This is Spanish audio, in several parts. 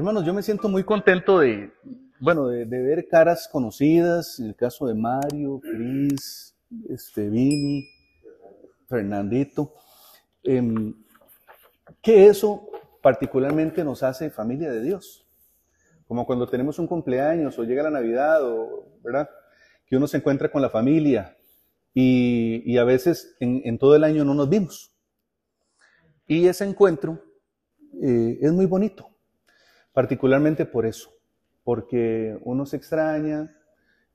Hermanos, yo me siento muy contento de ver caras conocidas, en el caso de Mario, Cris, Vini, Fernandito, que eso particularmente nos hace familia de Dios. Como cuando tenemos un cumpleaños o llega la Navidad, ¿verdad? Que uno se encuentra con la familia y a veces en todo el año no nos vimos. Y ese encuentro es muy bonito, particularmente por eso, porque uno se extraña,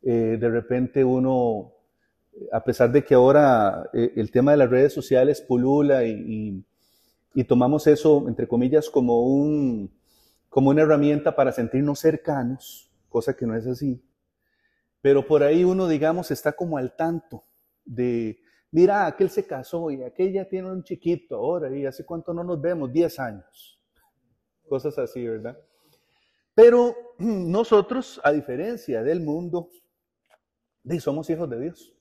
de repente uno, a pesar de que ahora el tema de las redes sociales pulula y tomamos eso, entre comillas, como una herramienta para sentirnos cercanos, cosa que no es así, pero por ahí uno, digamos, está como al tanto de, mira, aquel se casó y aquella tiene un chiquito ahora y hace cuánto no nos vemos, 10 años, cosas así, ¿verdad? Pero nosotros, a diferencia del mundo, somos hijos de Dios.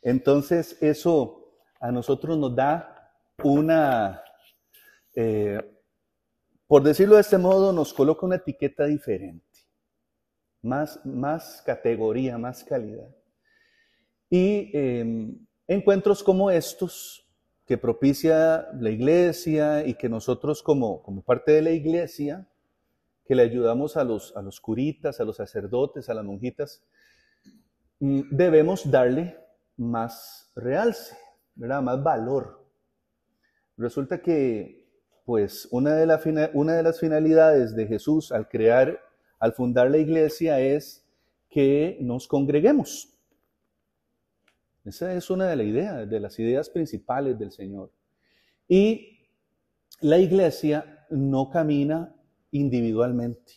Entonces eso a nosotros nos da una, por decirlo de este modo, nos coloca una etiqueta diferente, más categoría, más calidad. Y encuentros como estos que propicia la iglesia y que nosotros como parte de la iglesia, que le ayudamos a los curitas, a los sacerdotes, a las monjitas, debemos darle más realce, ¿verdad? Más valor. Resulta que, pues, una de las finalidades de Jesús al fundar la iglesia es que nos congreguemos. Esa es una de las ideas principales del Señor. Y la iglesia no camina individualmente.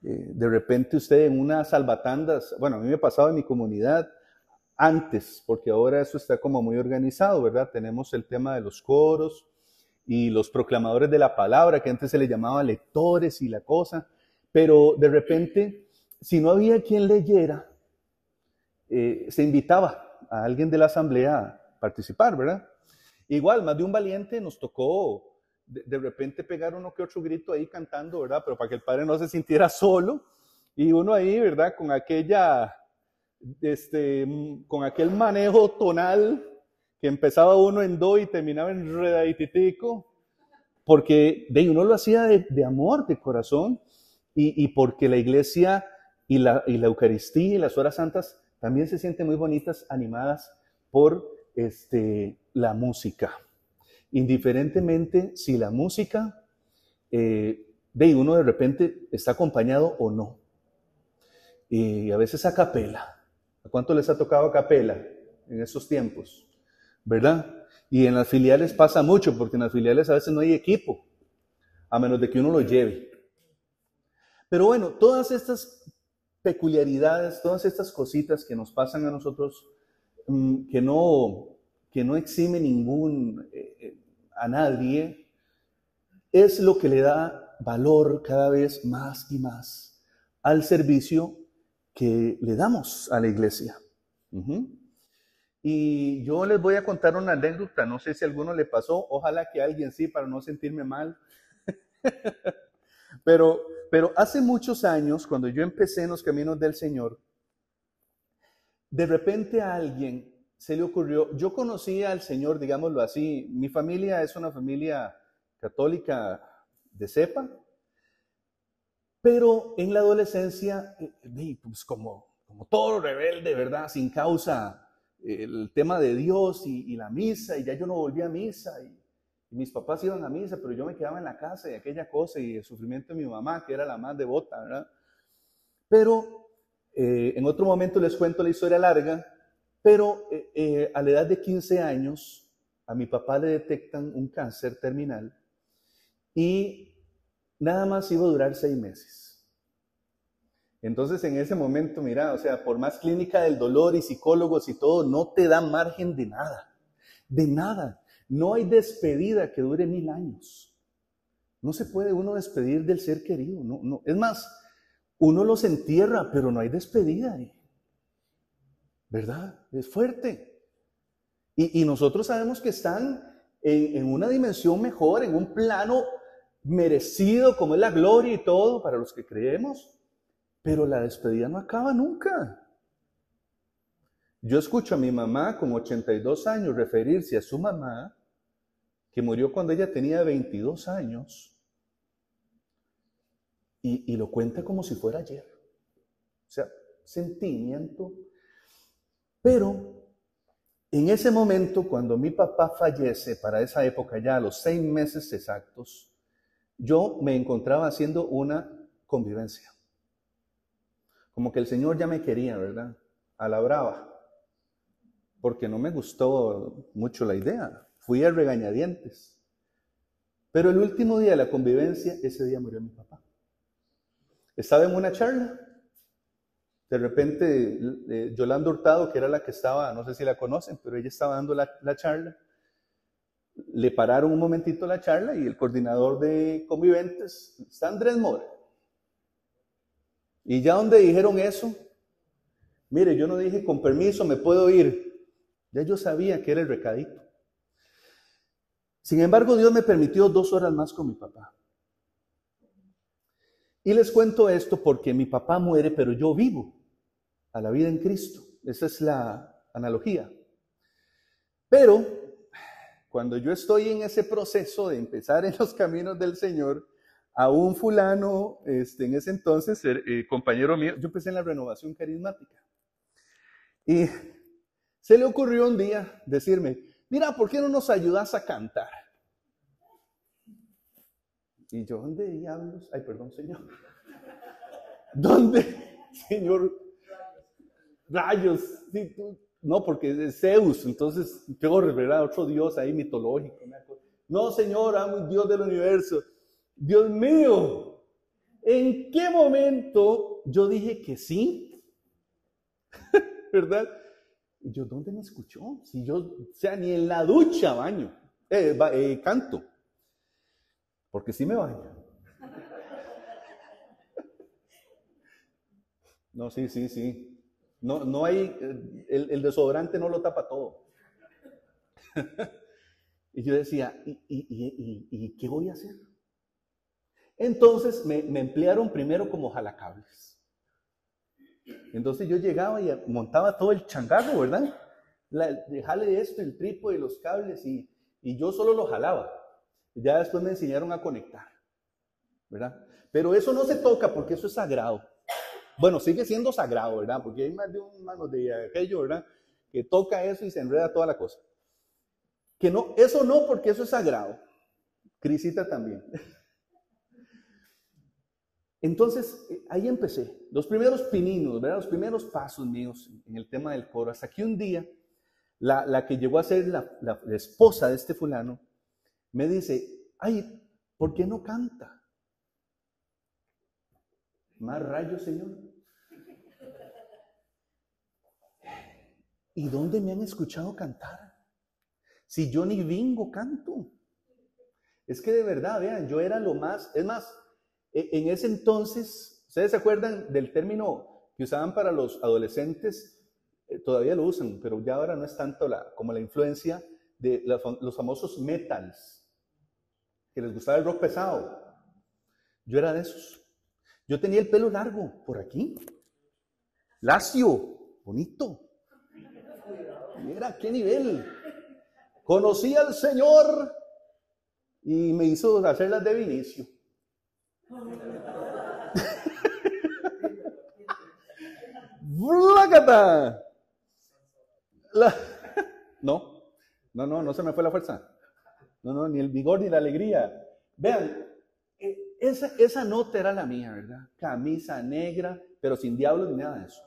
De repente usted en unas salvatandas, bueno, a mí me pasaba en mi comunidad antes, porque ahora eso está como muy organizado, ¿verdad? Tenemos el tema de los coros y los proclamadores de la palabra, que antes se les llamaba lectores y la cosa, pero de repente, si no había quien leyera, se invitaba a alguien de la asamblea a participar, ¿verdad? Igual, más de un valiente nos tocó de repente pegar uno que otro grito ahí cantando, ¿verdad? Pero para que el padre no se sintiera solo. Y uno ahí, ¿verdad? Con aquel manejo tonal que empezaba uno en do y terminaba en redadititico, porque uno lo hacía de amor, de corazón, y porque la iglesia y la Eucaristía y las horas santas también se sienten muy bonitas, animadas por la música. Indiferentemente si la música uno de repente está acompañado o no. Y a veces a capela. ¿A cuánto les ha tocado a capela en estos tiempos? ¿Verdad? Y en las filiales pasa mucho, porque en las filiales a veces no hay equipo, a menos de que uno lo lleve. Pero bueno, todas estas peculiaridades, todas estas cositas que nos pasan a nosotros, que no exime a nadie, es lo que le da valor cada vez más y más al servicio que le damos a la iglesia. Y yo les voy a contar una anécdota, no sé si a alguno le pasó, ojalá que a alguien sí, para no sentirme mal. Pero hace muchos años, cuando yo empecé en los caminos del Señor, de repente a alguien se le ocurrió, yo conocía al Señor, digámoslo así, mi familia es una familia católica de cepa, pero en la adolescencia, pues como todo rebelde, ¿verdad? Sin causa, el tema de Dios y la misa, y ya yo no volví a misa, y mis papás iban a misa, pero yo me quedaba en la casa y aquella cosa, y el sufrimiento de mi mamá, que era la más devota, ¿verdad? Pero en otro momento les cuento la historia larga, pero a la edad de 15 años, a mi papá le detectan un cáncer terminal y nada más iba a durar 6 meses. Entonces en ese momento, mira, o sea, por más clínica del dolor y psicólogos y todo, no te da margen de nada, de nada. No hay despedida que dure 1000 años. No se puede uno despedir del ser querido. No. Es más, uno los entierra, pero no hay despedida. ¿Verdad? Es fuerte. Y nosotros sabemos que están en una dimensión mejor, en un plano merecido como es la gloria y todo para los que creemos, pero la despedida no acaba nunca. Yo escucho a mi mamá con 82 años referirse a su mamá, que murió cuando ella tenía 22 años, y lo cuenta como si fuera ayer. O sea, sentimiento. Pero en ese momento, cuando mi papá fallece, para esa época ya a los 6 meses exactos, yo me encontraba haciendo una convivencia. Como que el Señor ya me quería, ¿verdad? A la brava. Porque no me gustó mucho la idea. Fui a regañadientes. Pero el último día de la convivencia, ese día murió mi papá. Estaba en una charla. De repente, Yolanda Hurtado, que era la que estaba, no sé si la conocen, pero ella estaba dando la charla. Le pararon un momentito la charla y el coordinador de conviventes, está Andrés Mora. Y ya donde dijeron eso, mire, yo no dije con permiso, me puedo ir. Ya yo sabía que era el recadito. Sin embargo, Dios me permitió 2 horas más con mi papá. Y les cuento esto porque mi papá muere, pero yo vivo a la vida en Cristo. Esa es la analogía. Pero cuando yo estoy en ese proceso de empezar en los caminos del Señor, a un fulano, en ese entonces, compañero mío, yo empecé en la renovación carismática. Y se le ocurrió un día decirme, mira, ¿por qué no nos ayudas a cantar? Y yo, ¿dónde diablos? Ay, perdón, Señor. ¿Dónde, Señor? Rayos. Sí, no, porque es Zeus, entonces peor, ¿verdad? Otro dios ahí mitológico. No, Señor, amo el Dios del universo. Dios mío, ¿en qué momento yo dije que sí? ¿Verdad? Y yo, ¿dónde me escuchó? Si yo, o sea, ni en la ducha baño, canto, porque sí me baño. No, sí. No hay, el desodorante no lo tapa todo. Y yo decía, ¿y qué voy a hacer? Entonces me emplearon primero como jalacables. Entonces yo llegaba y montaba todo el changarro, ¿verdad? Jale esto, el trípode, los cables, y yo solo lo jalaba. Ya después me enseñaron a conectar, ¿verdad? Pero eso no se toca porque eso es sagrado. Bueno, sigue siendo sagrado, ¿verdad? Porque hay más de un mano de aquello, ¿verdad? Que toca eso y se enreda toda la cosa. Que no, eso no, porque eso es sagrado. Crisita también. Entonces, ahí empecé. Los primeros pininos, ¿verdad? Los primeros pasos míos en el tema del coro. Hasta que un día, la que llegó a ser la esposa de este fulano, me dice, ay, ¿por qué no canta? Más rayos, Señor. ¿Y dónde me han escuchado cantar? Si yo ni bingo canto. Es que de verdad, vean, yo era lo más, es más, en ese entonces, ¿ustedes se acuerdan del término que usaban para los adolescentes? Todavía lo usan, pero ya ahora no es tanto como la influencia de los famosos metals, que les gustaba el rock pesado. Yo era de esos. Yo tenía el pelo largo, por aquí, lacio, bonito. Mira, qué nivel. Conocí al Señor y me hizo hacer las de Vinicio. ¡Blácata! No se me fue la fuerza. No, ni el vigor ni la alegría. Vean, esa nota era la mía, ¿verdad? Camisa negra, pero sin diablos ni nada de eso.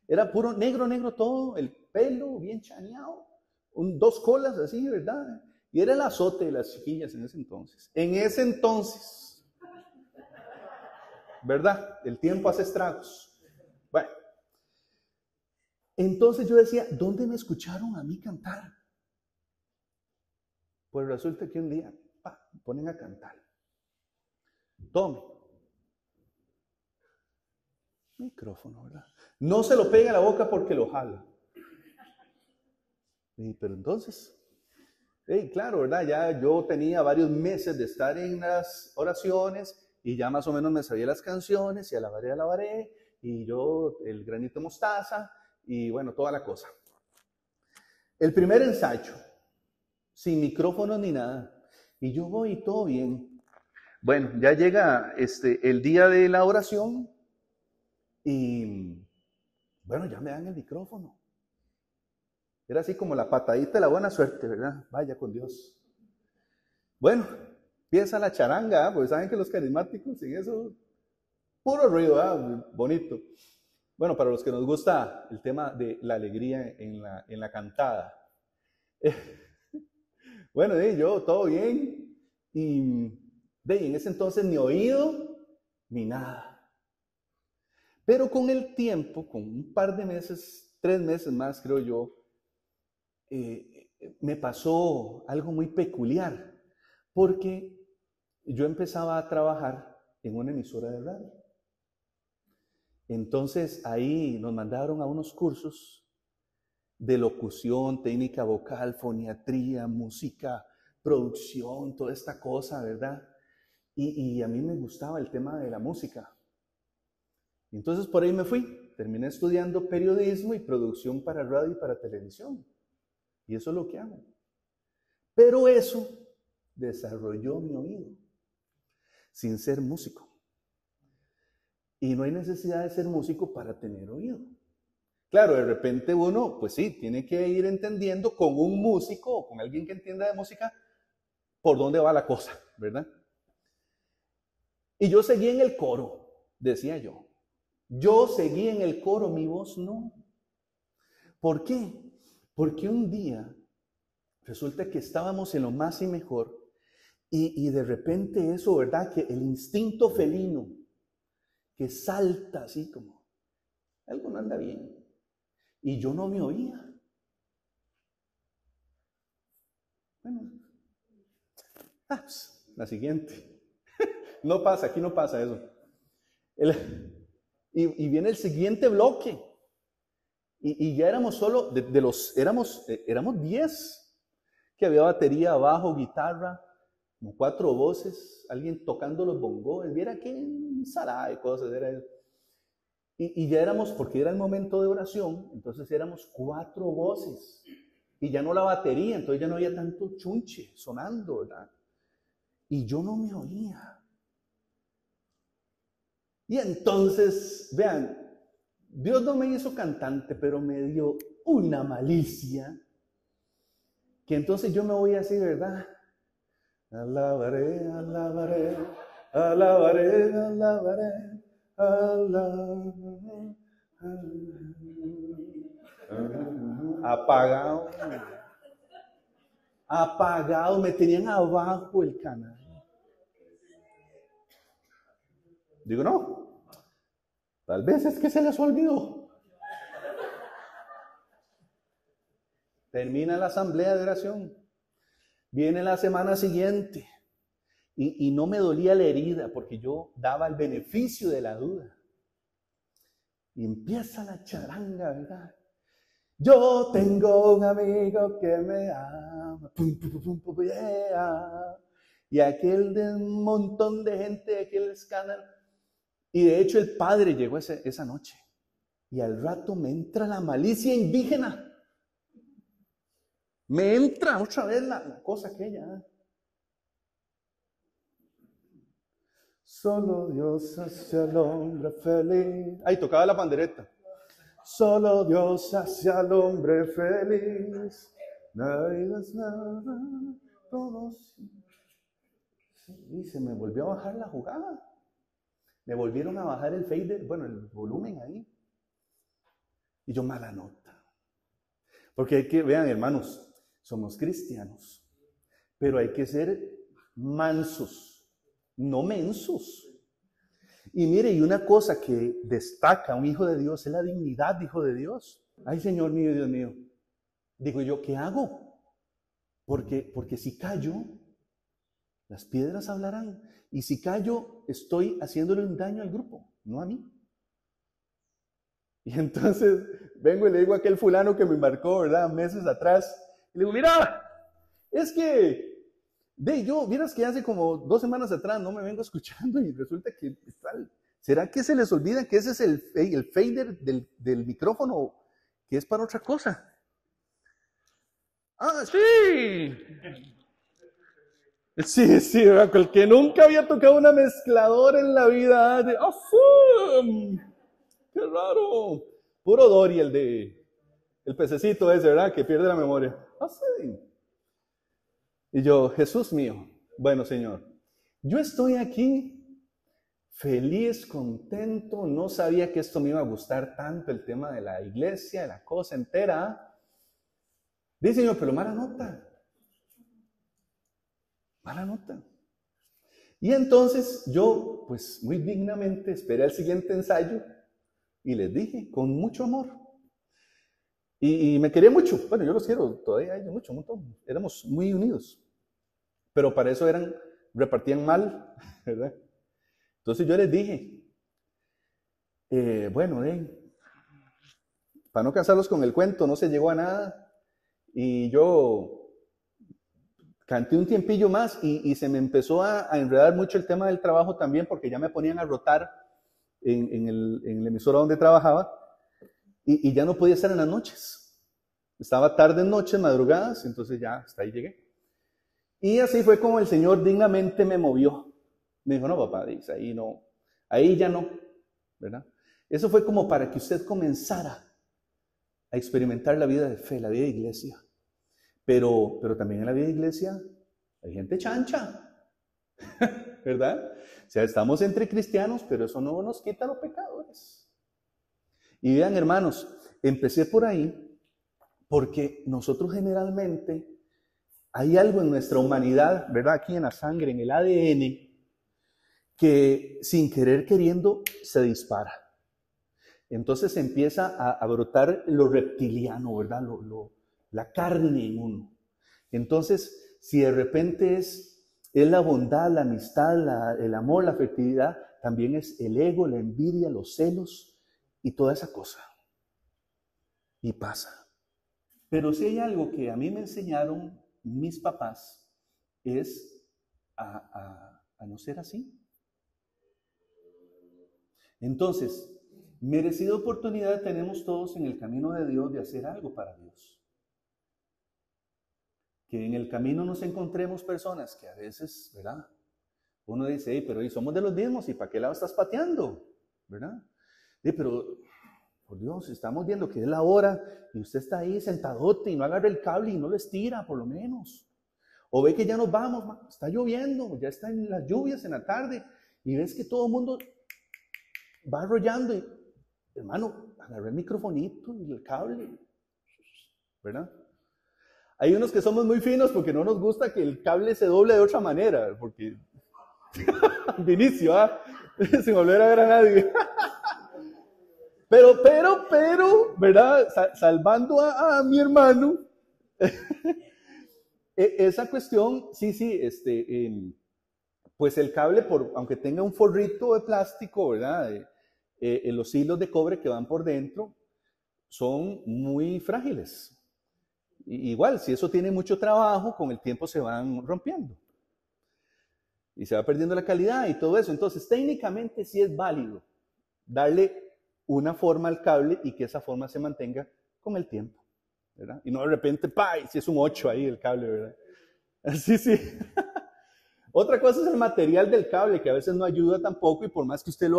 Era puro negro todo, el pelo bien chaneado, 2 colas así, ¿verdad? Y era el azote de las chiquillas en ese entonces. En ese entonces, ¿verdad? El tiempo hace estragos. Bueno, entonces yo decía, ¿dónde me escucharon a mí cantar? Pues resulta que un día, me ponen a cantar. Tome. Micrófono, ¿verdad? No se lo pega a la boca porque lo jala. Pero entonces, Claro, ¿verdad? Ya yo tenía varios meses de estar en las oraciones y ya más o menos me sabía las canciones y alabaré, y yo el granito de mostaza y bueno, toda la cosa. El primer ensayo, sin micrófono ni nada, y yo voy y todo bien. Bueno, ya llega el día de la oración y bueno, ya me dan el micrófono. Era así como la patadita de la buena suerte, ¿verdad? Vaya con Dios. Bueno, empieza la charanga, porque saben que los carismáticos en eso, puro ruido, bonito. Bueno, para los que nos gusta el tema de la alegría en la cantada. Bueno, yo todo bien, y en ese entonces ni oído, ni nada. Pero con el tiempo, con un par de meses, 3 meses más creo yo, me pasó algo muy peculiar, porque yo empezaba a trabajar en una emisora de radio. Entonces ahí nos mandaron a unos cursos de locución, técnica vocal, foniatría, música, producción, toda esta cosa, ¿verdad? Y a mí me gustaba el tema de la música. Entonces por ahí me fui, terminé estudiando periodismo y producción para radio y para televisión. Y eso es lo que hago. Pero eso desarrolló mi oído, sin ser músico. Y no hay necesidad de ser músico para tener oído. Claro, de repente uno, pues sí, tiene que ir entendiendo con un músico o con alguien que entienda de música por dónde va la cosa, ¿verdad? Y yo seguí en el coro, decía yo. Yo seguí en el coro, mi voz no. ¿Por qué? Porque un día resulta que estábamos en lo más y mejor y de repente eso, ¿verdad? Que el instinto felino que salta así como, algo no anda bien. Y yo no me oía. Bueno, pues, la siguiente. No pasa, aquí no pasa eso. Y viene el siguiente bloque. Y ya éramos solo, éramos 10, que había batería, bajo, guitarra, como 4 voces, alguien tocando los bongos, viera qué ensalada de cosas era eso. Y ya éramos, porque era el momento de oración, entonces éramos 4 voces, y ya no la batería, entonces ya no había tanto chunche sonando, ¿verdad? Y yo no me oía. Y entonces, vean, Dios no me hizo cantante, pero me dio una malicia, que entonces yo me voy así, ¿verdad? Alabaré, alabaré, alabaré, alabaré, alabaré. Apagado. Apagado, me tenían abajo el canal. Digo, no, tal vez es que se les olvidó. Termina la asamblea de oración. Viene la semana siguiente y no me dolía la herida porque yo daba el beneficio de la duda. Y empieza la charanga, ¿verdad? Yo tengo un amigo que me ama, pum, pum, pum, pum, yeah. Y aquel de un montón de gente, aquel escándalo. Y de hecho el padre llegó esa noche. Y al rato me entra la malicia indígena. Me entra otra vez la cosa aquella. Solo Dios hace al hombre feliz. Ahí tocaba la pandereta. Solo Dios hace al hombre feliz. Nada es nada, todos. Y se me volvió a bajar la jugada. Me volvieron a bajar el fader, bueno, el volumen ahí. Y yo, mala nota. Porque hay que, vean hermanos, somos cristianos, pero hay que ser mansos, no mensos. Y mire, y una cosa que destaca a un hijo de Dios es la dignidad de hijo de Dios. Ay, Señor mío, Dios mío. Digo yo, ¿qué hago? Porque si callo, las piedras hablarán. Y si callo, estoy haciéndole un daño al grupo, no a mí. Y entonces vengo y le digo a aquel fulano que me marcó, ¿verdad? Meses atrás. Y le digo, mira, Es que, vieras que hace como 2 semanas atrás no me vengo escuchando y resulta que ¿será que se les olvida que ese es el fader del micrófono, que es para otra cosa? ¡Ah, sí! Sí, ¿verdad? El que nunca había tocado una mezcladora en la vida, ¡sí! ¡Qué raro! Puro Dory, el pececito ese, ¿verdad? Que pierde la memoria. ¡Ah, sí! Y yo, Jesús mío, bueno, Señor, yo estoy aquí feliz, contento, no sabía que esto me iba a gustar tanto, el tema de la iglesia, de la cosa entera. Dice, Señor, pero mala nota. Mala nota. Y entonces yo, pues muy dignamente, esperé al siguiente ensayo y les dije, con mucho amor. Y me quería mucho. Bueno, yo los quiero todavía mucho, un montón. Éramos muy unidos. Pero para eso repartían mal, ¿verdad? Entonces yo les dije, bueno, para no cansarlos con el cuento, no se llegó a nada. Y yo canté un tiempillo más y se me empezó a enredar mucho el tema del trabajo también, porque ya me ponían a rotar en la emisora donde trabajaba y ya no podía estar en las noches. Estaba tarde en noches, madrugadas, entonces ya hasta ahí llegué. Y así fue como el Señor dignamente me movió. Me dijo, no, papá, dice, ahí ya no, ¿verdad? Eso fue como para que usted comenzara a experimentar la vida de fe, la vida de iglesia. Pero también en la vida de iglesia hay gente chancha, ¿verdad? O sea, estamos entre cristianos, pero eso no nos quita los pecadores. Y vean, hermanos, empecé por ahí porque nosotros generalmente hay algo en nuestra humanidad, ¿verdad? Aquí en la sangre, en el ADN, que sin querer queriendo se dispara. Entonces empieza a brotar lo reptiliano, ¿verdad? La carne en uno. Entonces, si de repente es la bondad, la amistad, el amor, la afectividad, también es el ego, la envidia, los celos y toda esa cosa. Y pasa. Pero si hay algo que a mí me enseñaron mis papás, es a no ser así. Entonces, merecida oportunidad tenemos todos en el camino de Dios de hacer algo para Dios. Que en el camino nos encontremos personas que a veces, ¿verdad? Uno dice, hey, pero somos de los mismos, ¿y para qué lado estás pateando? ¿Verdad? Pero, por Dios, estamos viendo que es la hora y usted está ahí sentadote y no agarra el cable y no lo estira, por lo menos. O ve que ya nos vamos, está lloviendo, ya está en las lluvias en la tarde y ves que todo el mundo va arrollando y, hermano, agarra el microfonito y el cable, ¿verdad? Hay unos que somos muy finos porque no nos gusta que el cable se doble de otra manera, porque Vinicio, sin volver a ver a nadie. Pero, ¿verdad? Salvando a mi hermano, esa cuestión, sí, pues el cable, aunque tenga un forrito de plástico, ¿verdad? Los hilos de cobre que van por dentro son muy frágiles. Igual, si eso tiene mucho trabajo, con el tiempo se van rompiendo. Y se va perdiendo la calidad y todo eso. Entonces, técnicamente sí es válido darle una forma al cable y que esa forma se mantenga con el tiempo, ¿verdad? Y no de repente, ¡pay! Si es un 8 ahí el cable, ¿verdad? Sí. Otra cosa es el material del cable, que a veces no ayuda tampoco y por más que usted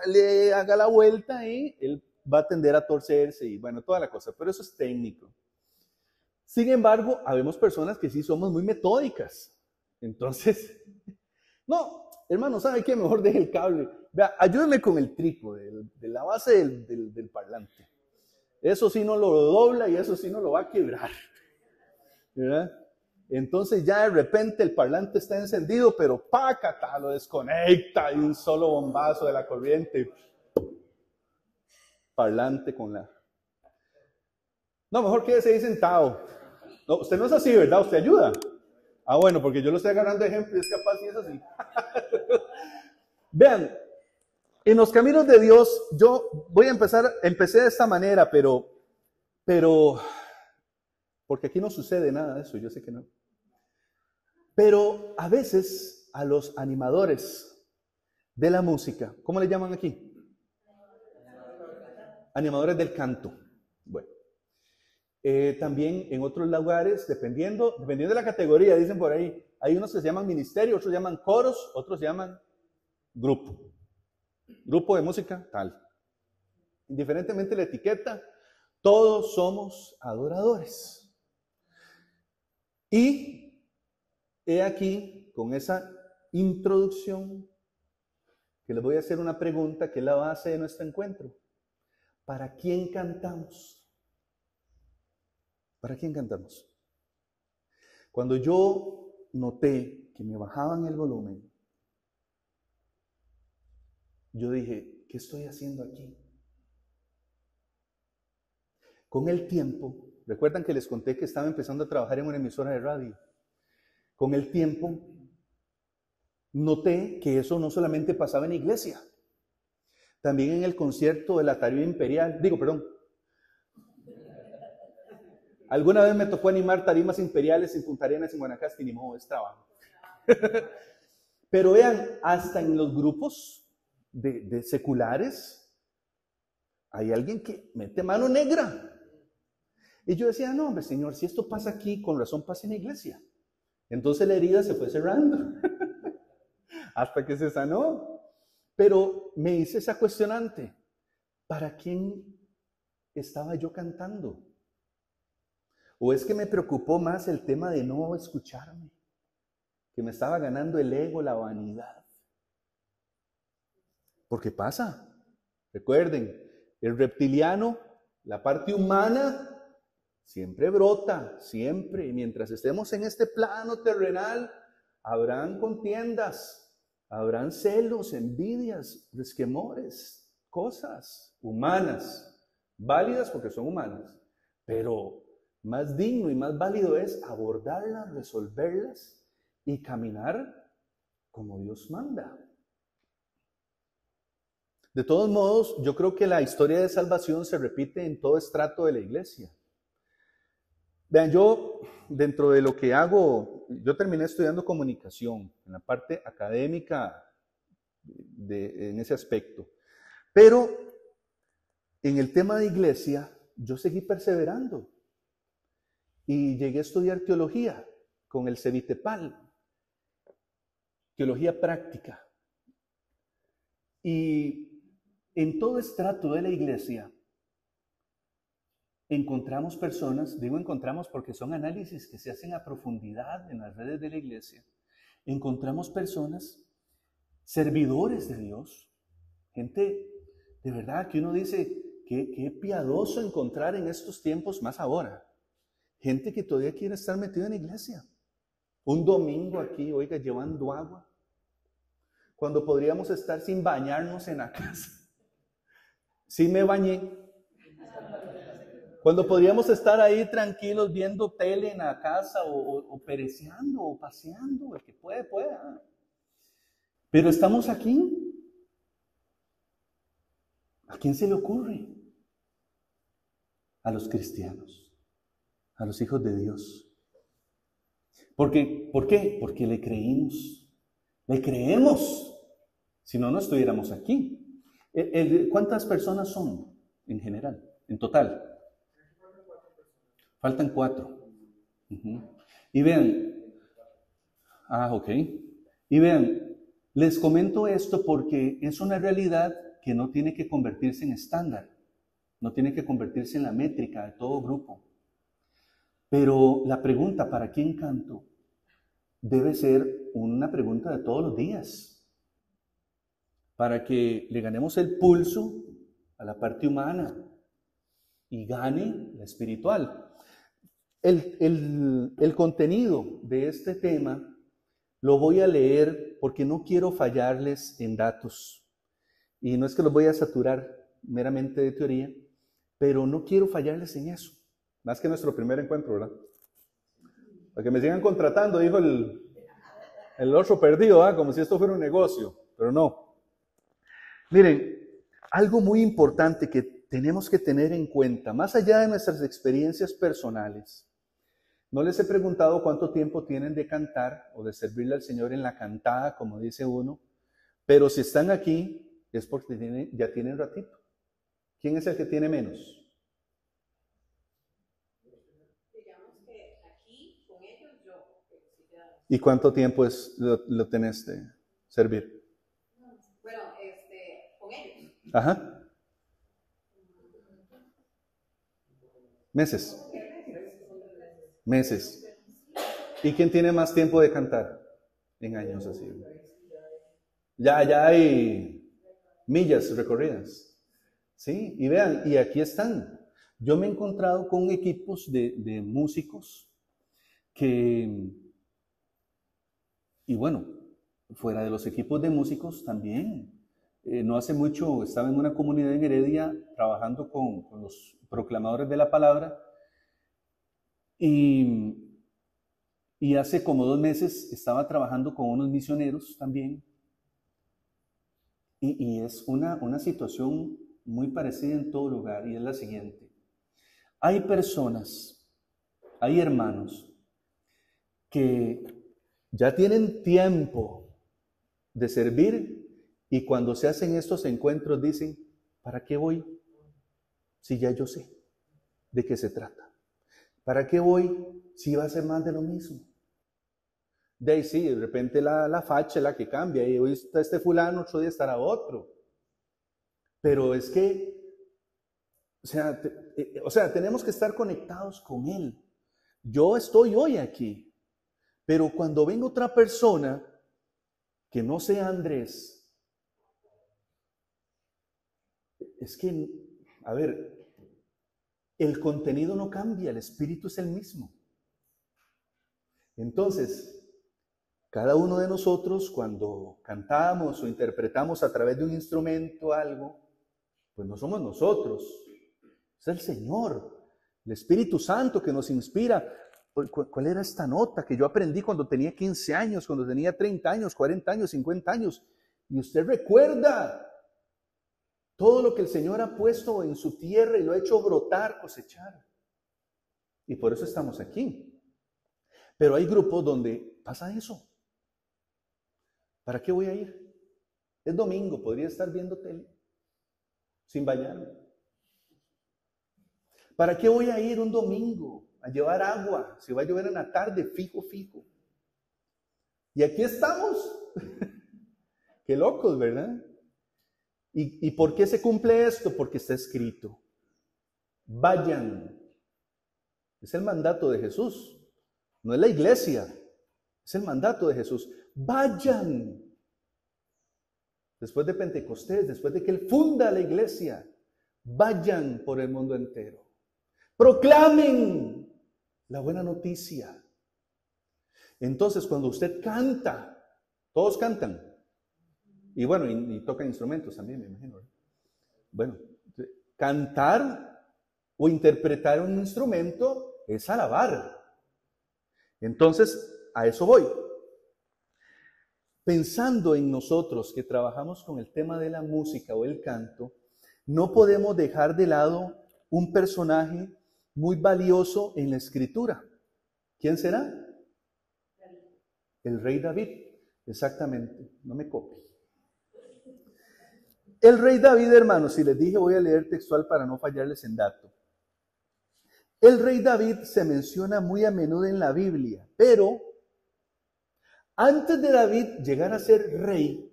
le haga la vuelta ahí, él va a tender a torcerse y bueno, toda la cosa. Pero eso es técnico. Sin embargo, habemos personas que sí somos muy metódicas. Entonces, no, hermano, ¿sabe qué? Mejor deje el cable. Vea, ayúdeme con el trípode de la base del parlante. Eso sí no lo dobla y eso sí no lo va a quebrar. ¿Verdad? Entonces ya de repente el parlante está encendido, pero ¡pácata! Lo desconecta y un solo bombazo de la corriente. Parlante con la... No, mejor quédese ahí sentado. No, usted no es así, ¿verdad? Usted ayuda. Ah, bueno, porque yo lo estoy agarrando de ejemplo y es capaz y es así. Vean, en los caminos de Dios, yo voy a empecé de esta manera, pero, porque aquí no sucede nada de eso, yo sé que no. Pero a veces a los animadores de la música, ¿cómo le llaman aquí? Animadores del canto. Bueno, también en otros lugares, dependiendo de la categoría, dicen por ahí, hay unos que se llaman ministerio, otros llaman coros, otros llaman grupo. Grupo de música, tal. Indiferentemente la etiqueta, todos somos adoradores. Y he aquí, con esa introducción, que les voy a hacer una pregunta que es la base de nuestro encuentro. ¿Para quién cantamos? ¿Para quién cantamos? Cuando yo noté que me bajaban el volumen, yo dije, ¿qué estoy haciendo aquí? Con el tiempo, recuerdan que les conté que estaba empezando a trabajar en una emisora de radio. Con el tiempo, noté que eso no solamente pasaba en la iglesia, también en el concierto de la tarima imperial, alguna vez me tocó animar tarimas imperiales en Punta Arenas, en Guanacaste, y ni modo, es trabajo. Pero vean, hasta en los grupos de seculares, hay alguien que mete mano negra. Y yo decía, no, hombre, Señor, si esto pasa aquí, con razón pasa en la iglesia. Entonces la herida se fue cerrando, hasta que se sanó. Pero me hice esa cuestionante, ¿para quién estaba yo cantando? ¿O es que me preocupó más el tema de no escucharme? Que me estaba ganando el ego, la vanidad. Porque pasa, recuerden, el reptiliano, la parte humana, siempre brota, siempre. Y mientras estemos en este plano terrenal, habrán contiendas, habrán celos, envidias, resquemores, cosas humanas, válidas porque son humanas, pero más digno y más válido es abordarlas, resolverlas y caminar como Dios manda. De todos modos, yo creo que la historia de salvación se repite en todo estrato de la iglesia. Vean, yo dentro de lo que hago, yo terminé estudiando comunicación en la parte académica en ese aspecto. Pero en el tema de iglesia, yo seguí perseverando y llegué a estudiar teología con el CEBITEPAL, teología práctica. Y en todo estrato de la iglesia encontramos personas, digo encontramos porque son análisis que se hacen a profundidad en las redes de la iglesia, encontramos personas, servidores de Dios, gente de verdad que uno dice, qué piadoso encontrar en estos tiempos, más ahora, gente que todavía quiere estar metida en la iglesia. Un domingo aquí, oiga, llevando agua, cuando podríamos estar sin bañarnos en la casa. Sí me bañé. Cuando podríamos estar ahí tranquilos viendo tele en la casa o pereceando o paseando, el que puede, pueda. Pero estamos aquí. ¿A quién se le ocurre? A los cristianos, a los hijos de Dios. ¿Por qué? Porque le creímos. Le creemos. Si no, no estuviéramos aquí. ¿Cuántas personas son en general, en total? Faltan 4. Y vean, ok. Y vean, les comento esto porque es una realidad que no tiene que convertirse en estándar, no tiene que convertirse en la métrica de todo grupo. Pero la pregunta, ¿para quién canto?, debe ser una pregunta de todos los días, para que le ganemos el pulso a la parte humana y gane la espiritual. El contenido de este tema lo voy a leer porque no quiero fallarles en datos. Y no es que los voy a saturar meramente de teoría, pero no quiero fallarles en eso. Más que nuestro primer encuentro, ¿verdad? Para que me sigan contratando, dijo el oso perdido, como si esto fuera un negocio, pero no. Miren, algo muy importante que tenemos que tener en cuenta, más allá de nuestras experiencias personales, No les he preguntado cuánto tiempo tienen de cantar o de servirle al Señor en la cantada, como dice uno, pero si están aquí es porque ya tienen ratito. ¿Quién es el que tiene menos? ¿Y cuánto tiempo lo tenés de servir? Bueno, con ellos. Ajá. Meses. Meses. ¿Y quién tiene más tiempo de cantar? En años así. Ya hay millas recorridas. ¿Sí? Y vean, y aquí están. Yo me he encontrado con equipos de músicos que... Y bueno, fuera de los equipos de músicos también. No hace mucho estaba en una comunidad en Heredia trabajando con los proclamadores de la palabra y hace como 2 meses estaba trabajando con unos misioneros también y es una situación muy parecida en todo lugar y es la siguiente. Hay personas, hay hermanos que ya tienen tiempo de servir y cuando se hacen estos encuentros dicen, ¿para qué voy? Si ya yo sé de qué se trata. ¿Para qué voy si va a ser más de lo mismo? De ahí sí, de repente la facha es la que cambia y hoy está este fulano, otro día estará otro. Pero es que, o sea, tenemos que estar conectados con Él. Yo estoy hoy aquí. Pero cuando venga otra persona que no sea Andrés, es que, a ver, el contenido no cambia, el espíritu es el mismo. Entonces, cada uno de nosotros cuando cantamos o interpretamos a través de un instrumento algo, pues no somos nosotros, es el Señor, el Espíritu Santo que nos inspira. ¿Cuál era esta nota que yo aprendí cuando tenía 15 años, cuando tenía 30 años, 40 años, 50 años? Y usted recuerda todo lo que el Señor ha puesto en su tierra y lo ha hecho brotar, cosechar. Y por eso estamos aquí. Pero hay grupos donde pasa eso. ¿Para qué voy a ir? Es domingo, podría estar viendo tele, sin bañarme. ¿Para qué voy a ir un domingo a llevar agua? Si va a llover en la tarde, fijo. Y aquí estamos. Qué locos, ¿verdad? ¿Y por qué se cumple esto? Porque está escrito. Vayan. Es el mandato de Jesús. No es la iglesia. Es el mandato de Jesús. Vayan. Después de Pentecostés, después de que Él funda la iglesia, vayan por el mundo entero. Proclamen la buena noticia. Entonces, cuando usted canta, todos cantan. Y bueno, y tocan instrumentos también, me imagino. Bueno, cantar o interpretar un instrumento es alabar. Entonces, a eso voy. Pensando en nosotros que trabajamos con el tema de la música o el canto, no podemos dejar de lado un personaje muy valioso en la Escritura. ¿Quién será? El rey David. Exactamente, no me copie. El rey David, hermanos, si les dije, voy a leer textual para no fallarles en dato. El rey David se menciona muy a menudo en la Biblia, pero antes de David llegar a ser rey,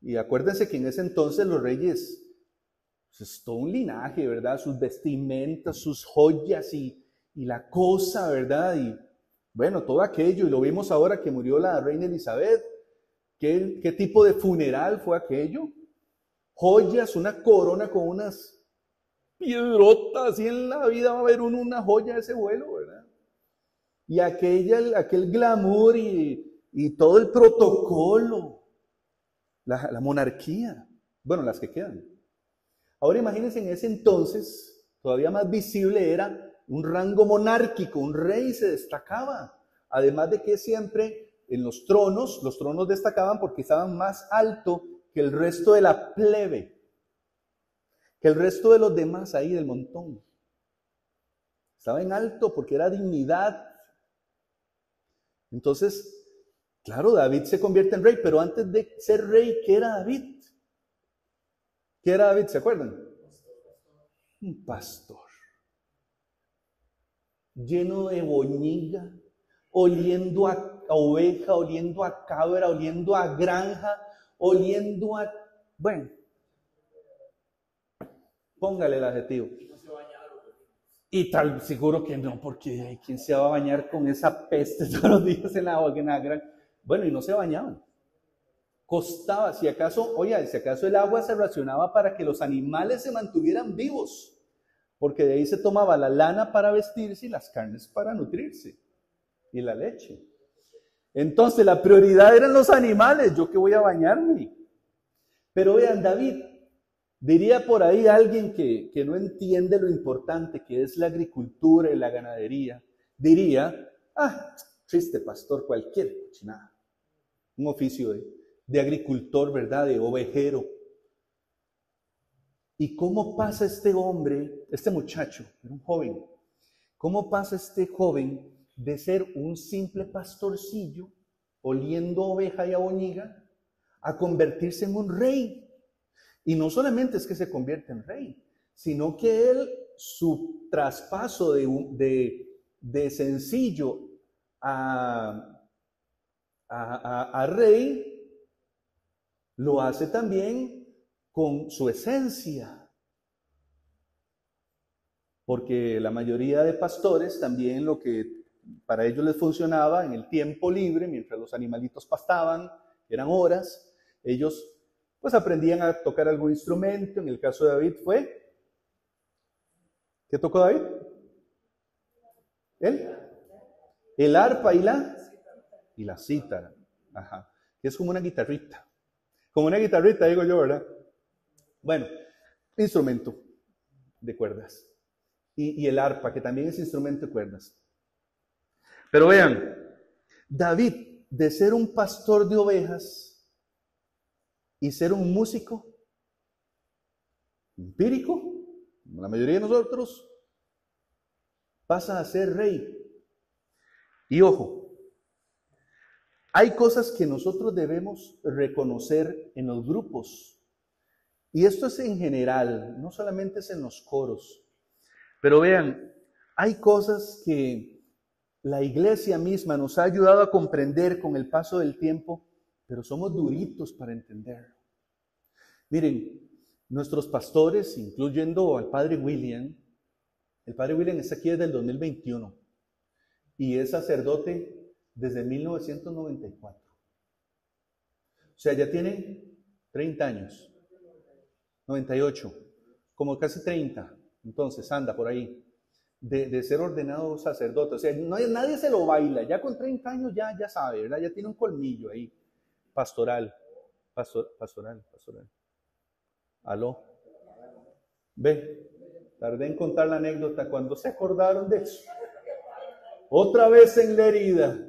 y acuérdense que en ese entonces los reyes, pues es todo un linaje, ¿verdad? Sus vestimentas, sus joyas y la cosa, ¿verdad? Y bueno, todo aquello, y lo vimos ahora que murió la reina Elizabeth. ¿Qué tipo de funeral fue aquello? Joyas, una corona con unas piedrotas, y en la vida va a haber una joya de ese vuelo, ¿verdad? Y aquel glamour y todo el protocolo, la monarquía, bueno, las que quedan. Ahora imagínense en ese entonces, todavía más visible era un rango monárquico, un rey se destacaba, además de que siempre en los tronos destacaban porque estaban más alto que el resto de la plebe, que el resto de los demás ahí del montón. Estaba en alto porque era dignidad. Entonces, claro, David se convierte en rey, pero antes de ser rey, ¿qué era David? ¿Qué era David? ¿Se acuerdan? Un pastor. Lleno de boñiga, oliendo a oveja, oliendo a cabra, oliendo a granja, oliendo a... Bueno, póngale el adjetivo. Y tal, seguro que no, porque ¿quién se va a bañar con esa peste todos los días en la granja? Bueno, y no se bañaban. Costaba, si acaso el agua se racionaba para que los animales se mantuvieran vivos, porque de ahí se tomaba la lana para vestirse y las carnes para nutrirse, y la leche. Entonces la prioridad eran los animales, ¿yo qué voy a bañarme? Pero vean, David, diría por ahí alguien que no entiende lo importante que es la agricultura y la ganadería, diría, triste pastor, cualquier cochinada, un oficio de agricultor, ¿verdad? De ovejero. ¿Y cómo pasa este hombre, este muchacho, un joven, cómo pasa este joven de ser un simple pastorcillo, oliendo oveja y aboñiga, a convertirse en un rey? Y no solamente es que se convierte en rey, sino que él, su traspaso de sencillo a rey, lo hace también con su esencia. Porque la mayoría de pastores también lo que para ellos les funcionaba en el tiempo libre, mientras los animalitos pastaban, eran horas, ellos pues aprendían a tocar algún instrumento. En el caso de David fue, ¿qué tocó David? ¿Él? El arpa y la cítara. Ajá. Que es como una guitarrita. Como una guitarrita, digo yo, ¿verdad? Bueno, instrumento de cuerdas. Y el arpa, que también es instrumento de cuerdas. Pero vean, David, de ser un pastor de ovejas y ser un músico empírico, como la mayoría de nosotros, pasa a ser rey. Y ojo, hay cosas que nosotros debemos reconocer en los grupos. Y esto es en general, no solamente es en los coros. Pero vean, hay cosas que la iglesia misma nos ha ayudado a comprender con el paso del tiempo, pero somos duritos para entenderlo. Miren, nuestros pastores, incluyendo al padre William, el padre William está aquí desde el 2021 y es sacerdote desde 1994. O sea, ya tiene 30 años, 98, como casi 30. Entonces anda por ahí, de ser ordenado sacerdote. O sea, nadie se lo baila, ya con 30 años ya sabe, ¿verdad? Ya tiene un colmillo ahí, pastoral. ¿Aló? Ve, tardé en contar la anécdota cuando se acordaron de eso. Otra vez en la herida.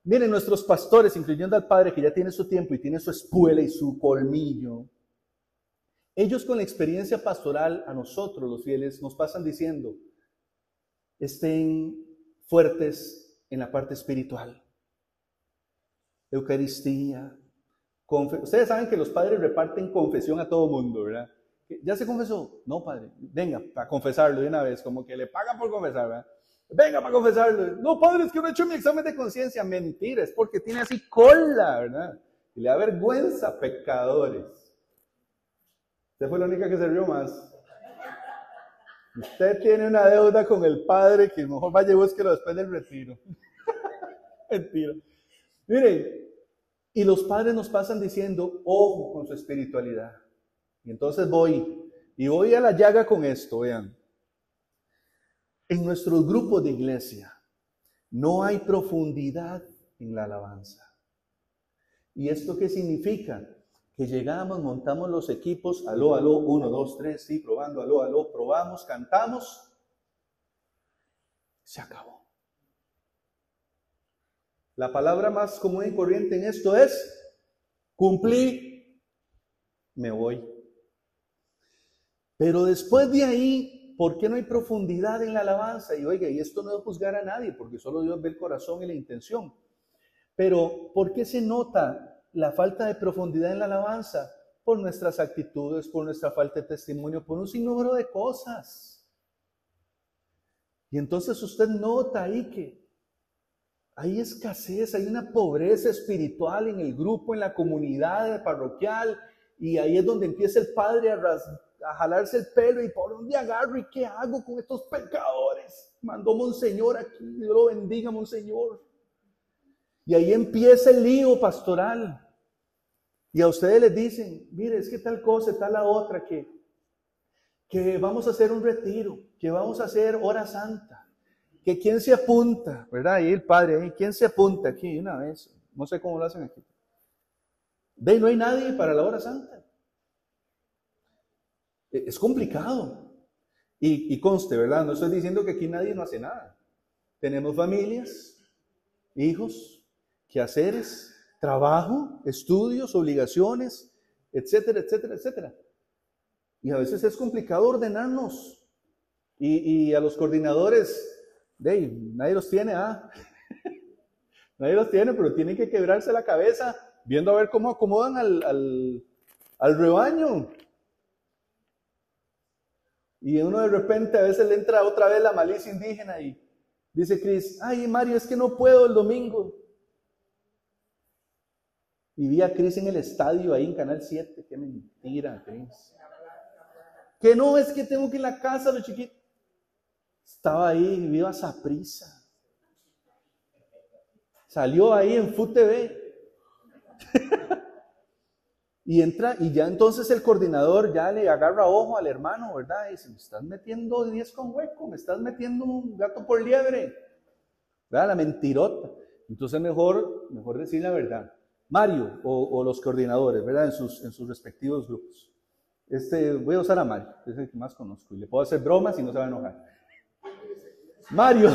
Miren, nuestros pastores, incluyendo al padre que ya tiene su tiempo y tiene su espuela y su colmillo, ellos con la experiencia pastoral a nosotros los fieles nos pasan diciendo, estén fuertes en la parte espiritual. Eucaristía. Ustedes saben que los padres reparten confesión a todo mundo, ¿verdad? ¿Ya se confesó? No, padre. Venga, para confesarlo de una vez, como que le pagan por confesar, ¿verdad? Venga, para confesarlo. No, padre, es que no he hecho mi examen de conciencia. Mentira, es porque tiene así cola, ¿verdad? Y le da vergüenza, pecadores. Usted fue la única que se rió más. Usted tiene una deuda con el padre que mejor vaya y búsquelo después del retiro. Mentira. Miren, y los padres nos pasan diciendo, ojo con su espiritualidad. Y entonces voy a la llaga con esto, vean. En nuestros grupos de iglesia no hay profundidad en la alabanza. ¿Y esto qué significa? Que llegamos, montamos los equipos, aló, 1, 2, 3, sí, probando, aló, probamos, cantamos, se acabó. La palabra más común y corriente en esto es, cumplí, me voy. Pero después de ahí, ¿por qué no hay profundidad en la alabanza? Y oiga, y esto no es juzgar a nadie, porque solo Dios ve el corazón y la intención. Pero, ¿por qué se nota la falta de profundidad en la alabanza? Por nuestras actitudes, por nuestra falta de testimonio, por un sinnúmero de cosas. Y entonces usted nota ahí que hay escasez, hay una pobreza espiritual en el grupo, en la comunidad parroquial, y ahí es donde empieza el padre a jalarse el pelo y por dónde agarro y qué hago con estos pecadores. Mandó Monseñor aquí, Dios lo bendiga, Monseñor. Y ahí empieza el lío pastoral. Y a ustedes les dicen, mire, es que tal cosa, tal la otra, que vamos a hacer un retiro, que vamos a hacer hora santa, que quién se apunta, ¿verdad? Ahí el padre, ahí, ¿quién se apunta aquí una vez? No sé cómo lo hacen aquí. Ve, no hay nadie para la hora santa. Es complicado. Y conste, ¿verdad? No estoy diciendo que aquí nadie no hace nada. Tenemos familias, hijos, quehaceres, trabajo, estudios, obligaciones, etcétera, etcétera, etcétera. Y a veces es complicado ordenarnos. Y a los coordinadores, nadie los tiene, nadie los tiene, pero tienen que quebrarse la cabeza viendo a ver cómo acomodan al rebaño. Y uno de repente a veces le entra otra vez la malicia indígena y dice Cris, ay Mario, es que no puedo el domingo. Y vi a Cris en el estadio ahí en Canal 7, qué mentira, Cris. Que no, es que tengo que ir a la casa, los chiquitos. Estaba ahí, viva Saprissa. Salió ahí en Food TV. Y entra, y ya entonces el coordinador ya le agarra ojo al hermano, ¿verdad? Y dice, me estás metiendo 10 con hueco, me estás metiendo un gato por liebre. ¿Verdad? La mentirota. Entonces mejor decir la verdad. Mario o los coordinadores, ¿verdad? En sus respectivos grupos. Voy a usar a Mario, es el que más conozco. Y le puedo hacer bromas y no se va a enojar. Mario.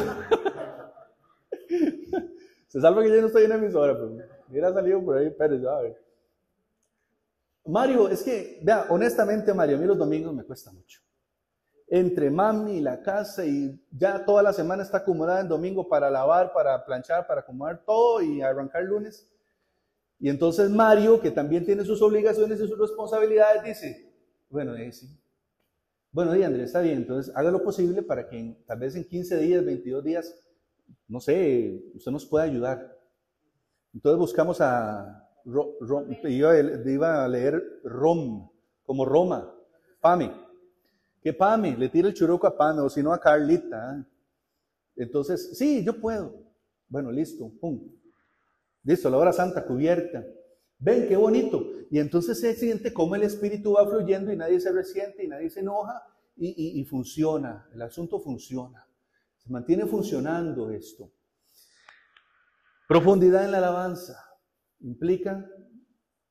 Se salva que yo no estoy en emisora, pero hubiera salido por ahí, Pérez, a ver. Mario, es que, vea, honestamente, Mario, a mí los domingos me cuesta mucho. Entre mami y la casa y ya toda la semana está acumulada en domingo para lavar, para planchar, para acomodar todo y arrancar lunes. Y entonces Mario, que también tiene sus obligaciones y sus responsabilidades, dice, bueno, sí. Bueno, Andrés, está bien, entonces haga lo posible para que tal vez en 15 días, 22 días, no sé, usted nos pueda ayudar. Entonces buscamos iba a leer como Roma, Pame. Que Pame, le tira el churuco a Pame, o si no a Carlita. Entonces, sí, yo puedo. Bueno, listo, pum. Listo, la hora santa cubierta. Ven, qué bonito. Y entonces se siente cómo el espíritu va fluyendo y nadie se resiente y nadie se enoja y funciona, el asunto funciona. Se mantiene funcionando esto. Profundidad en la alabanza implica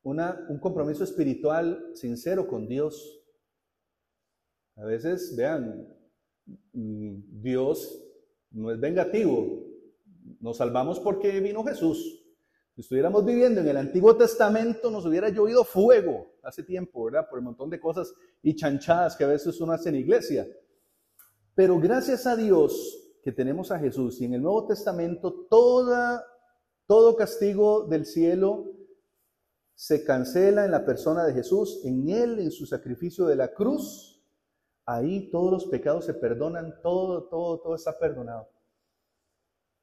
un compromiso espiritual sincero con Dios. A veces, vean, Dios no es vengativo. Nos salvamos porque vino Jesús. Si estuviéramos viviendo en el Antiguo Testamento, nos hubiera llovido fuego hace tiempo, ¿verdad? Por el montón de cosas y chanchadas que a veces uno hace en iglesia. Pero gracias a Dios que tenemos a Jesús y en el Nuevo Testamento todo castigo del cielo se cancela en la persona de Jesús, en Él, en su sacrificio de la cruz. Ahí todos los pecados se perdonan, todo está perdonado.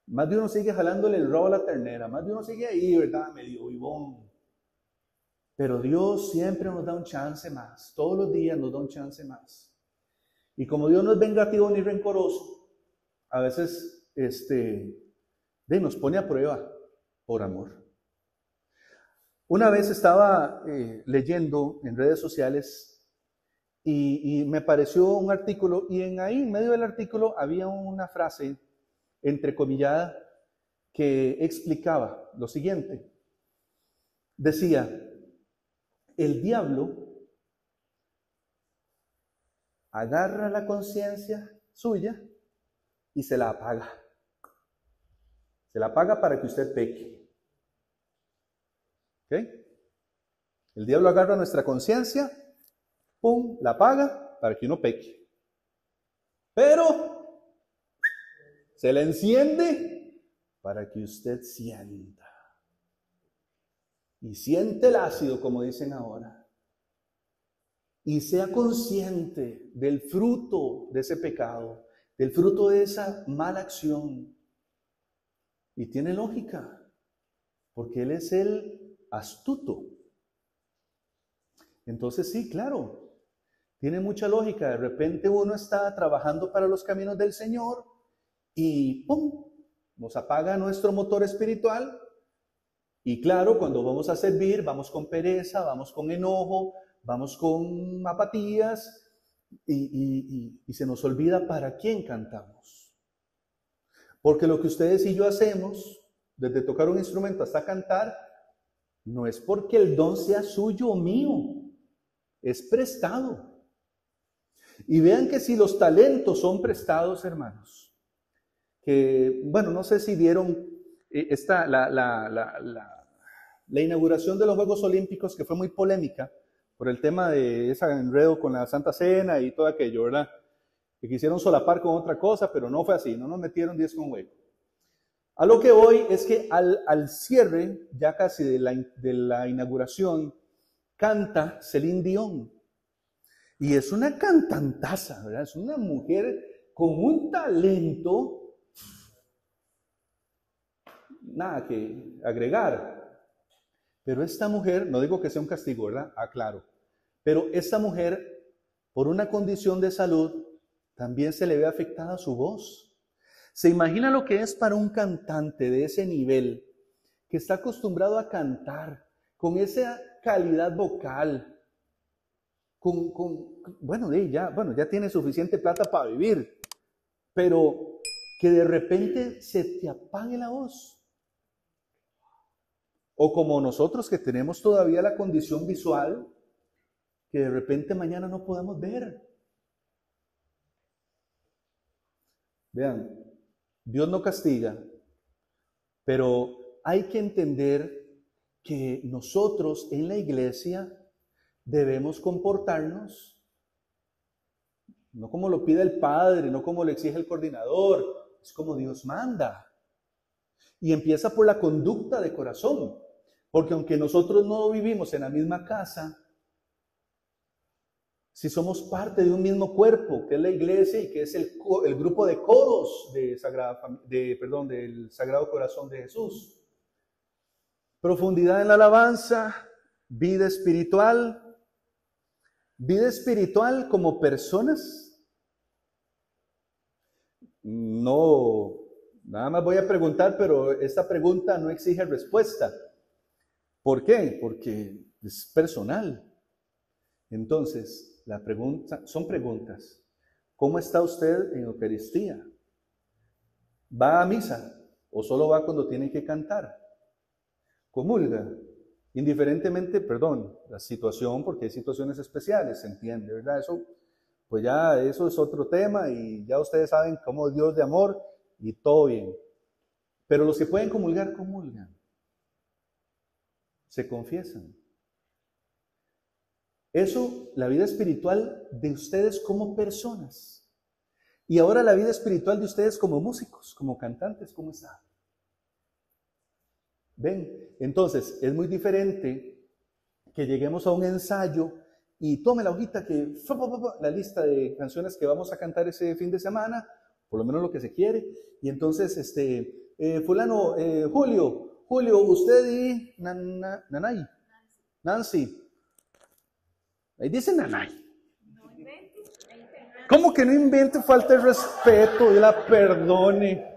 Más de uno sigue jalándole el rabo a la ternera, más de uno sigue ahí, ¿verdad? Medio vivón. Pero Dios siempre nos da un chance más, todos los días nos da un chance más. Y como Dios no es vengativo ni rencoroso, a veces nos pone a prueba por amor. Una vez estaba leyendo en redes sociales y me pareció un artículo y ahí en medio del artículo había una frase entrecomillada que explicaba lo siguiente. Decía, el diablo agarra la conciencia suya y se la apaga. Se la apaga para que usted peque. ¿Ok? El diablo agarra nuestra conciencia, pum, la apaga para que uno peque. pero se la enciende para que usted sienta. Y siente el ácido, como dicen ahora. Y sea consciente del fruto de ese pecado, del fruto de esa mala acción. Y tiene lógica, porque Él es el astuto. Entonces sí, claro, tiene mucha lógica. De repente uno está trabajando para los caminos del Señor y ¡pum!, nos apaga nuestro motor espiritual. Y claro, cuando vamos a servir, vamos con pereza, vamos con enojo, vamos con apatías y se nos olvida para quién cantamos. Porque lo que ustedes y yo hacemos, desde tocar un instrumento hasta cantar, no es porque el don sea suyo o mío, es prestado. Y vean que si los talentos son prestados, hermanos, que, bueno, no sé si vieron la inauguración de los Juegos Olímpicos, que fue muy polémica por el tema de ese enredo con la Santa Cena y todo aquello, ¿verdad? Que quisieron solapar con otra cosa, pero no fue así, no nos metieron 10 con hueco. A lo que voy es que al cierre, ya casi de la inauguración, canta Celine Dion. Y es una cantantaza, ¿verdad? Es una mujer con un talento, nada que agregar. Pero esta mujer, no digo que sea un castigo, ¿verdad? Aclaro. Pero esta mujer, por una condición de salud, también se le ve afectada su voz. ¿Se imagina lo que es para un cantante de ese nivel, que está acostumbrado a cantar, con esa calidad vocal, bueno, ya tiene suficiente plata para vivir, pero que de repente se te apague la voz? O como nosotros que tenemos todavía la condición visual, que de repente mañana no podamos ver. Vean, Dios no castiga, pero hay que entender que nosotros en la iglesia debemos comportarnos no como lo pide el padre, no como lo exige el coordinador, es como Dios manda. Y empieza por la conducta de corazón. Porque aunque nosotros no vivimos en la misma casa, si somos parte de un mismo cuerpo, que es la iglesia y que es el grupo de coros del Sagrado Corazón de Jesús. Profundidad en la alabanza, vida espiritual como personas. No, nada más voy a preguntar, pero esta pregunta no exige respuesta. ¿Por qué? Porque es personal. Entonces, son preguntas. ¿Cómo está usted en Eucaristía? ¿Va a misa o solo va cuando tiene que cantar? ¿Comulga? Indiferentemente, la situación, porque hay situaciones especiales, se entiende, ¿verdad? Eso es otro tema y ya ustedes saben cómo Dios de amor y todo bien. Pero los que pueden comulgar, comulgan. Se confiesan. Eso, la vida espiritual de ustedes como personas. Y ahora la vida espiritual de ustedes como músicos, como cantantes, ¿cómo está? ¿Ven? Entonces, es muy diferente que lleguemos a un ensayo y tome la hojita la lista de canciones que vamos a cantar ese fin de semana, por lo menos lo que se quiere, y entonces, Julio, usted y Nancy. Ahí dice Nanay. ¿Cómo que no invente? Falta el respeto, Dios la perdone.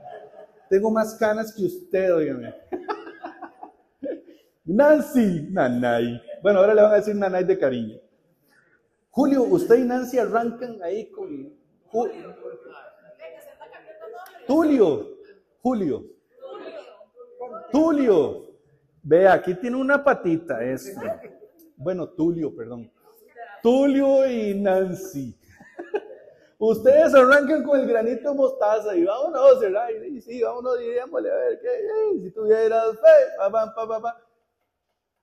Tengo más canas que usted, óigame. Nancy, Nanay. Bueno, ahora le van a decir Nanay de cariño. Julio, usted y Nancy arrancan ahí con... Tulio. Vea, aquí tiene una patita esto. Bueno, Tulio, perdón. Tulio y Nancy. Ustedes arrancan con el granito de mostaza y vámonos, ¿verdad? Y sí, vámonos, diríamosle, a ver, si tuvieras fe,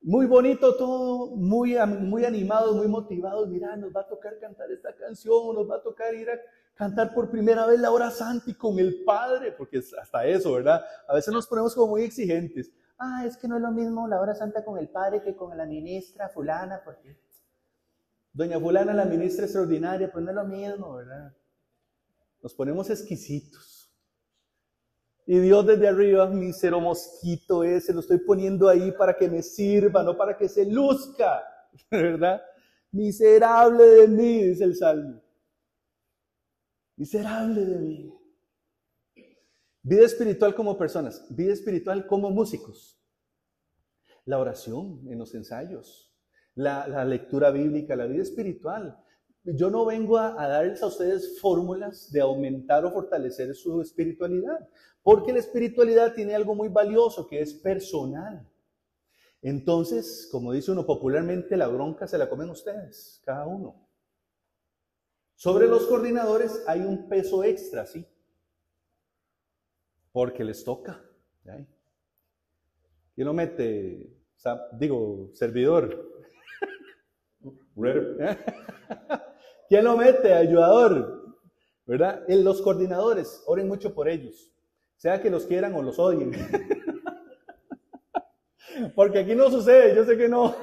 Muy bonito todo, muy animados, muy motivados. Mira, nos va a tocar cantar esta canción, nos va a tocar ir a cantar por primera vez la hora santa y con el Padre, porque es hasta eso, ¿verdad? A veces nos ponemos como muy exigentes. Es que no es lo mismo la hora santa con el Padre que con la ministra fulana, porque doña fulana, la ministra extraordinaria, pues no es lo mismo, ¿verdad? Nos ponemos exquisitos. Y Dios desde arriba, mísero mosquito ese, lo estoy poniendo ahí para que me sirva, no para que se luzca, ¿verdad? Miserable de mí, dice el Salmo. Miserable de mí. Vida espiritual como personas, vida espiritual como músicos. La oración en los ensayos, la lectura bíblica, la vida espiritual. Yo no vengo a darles a ustedes fórmulas de aumentar o fortalecer su espiritualidad, porque la espiritualidad tiene algo muy valioso que es personal. Entonces, como dice uno popularmente, la bronca se la comen ustedes, cada uno. Sobre los coordinadores hay un peso extra, ¿sí? Porque les toca. ¿Sí? ¿Quién lo mete? Servidor. ¿Quién lo mete? Ayudador. ¿Verdad? Los coordinadores, oren mucho por ellos. Sea que los quieran o los odien. Porque aquí no sucede, yo sé que no.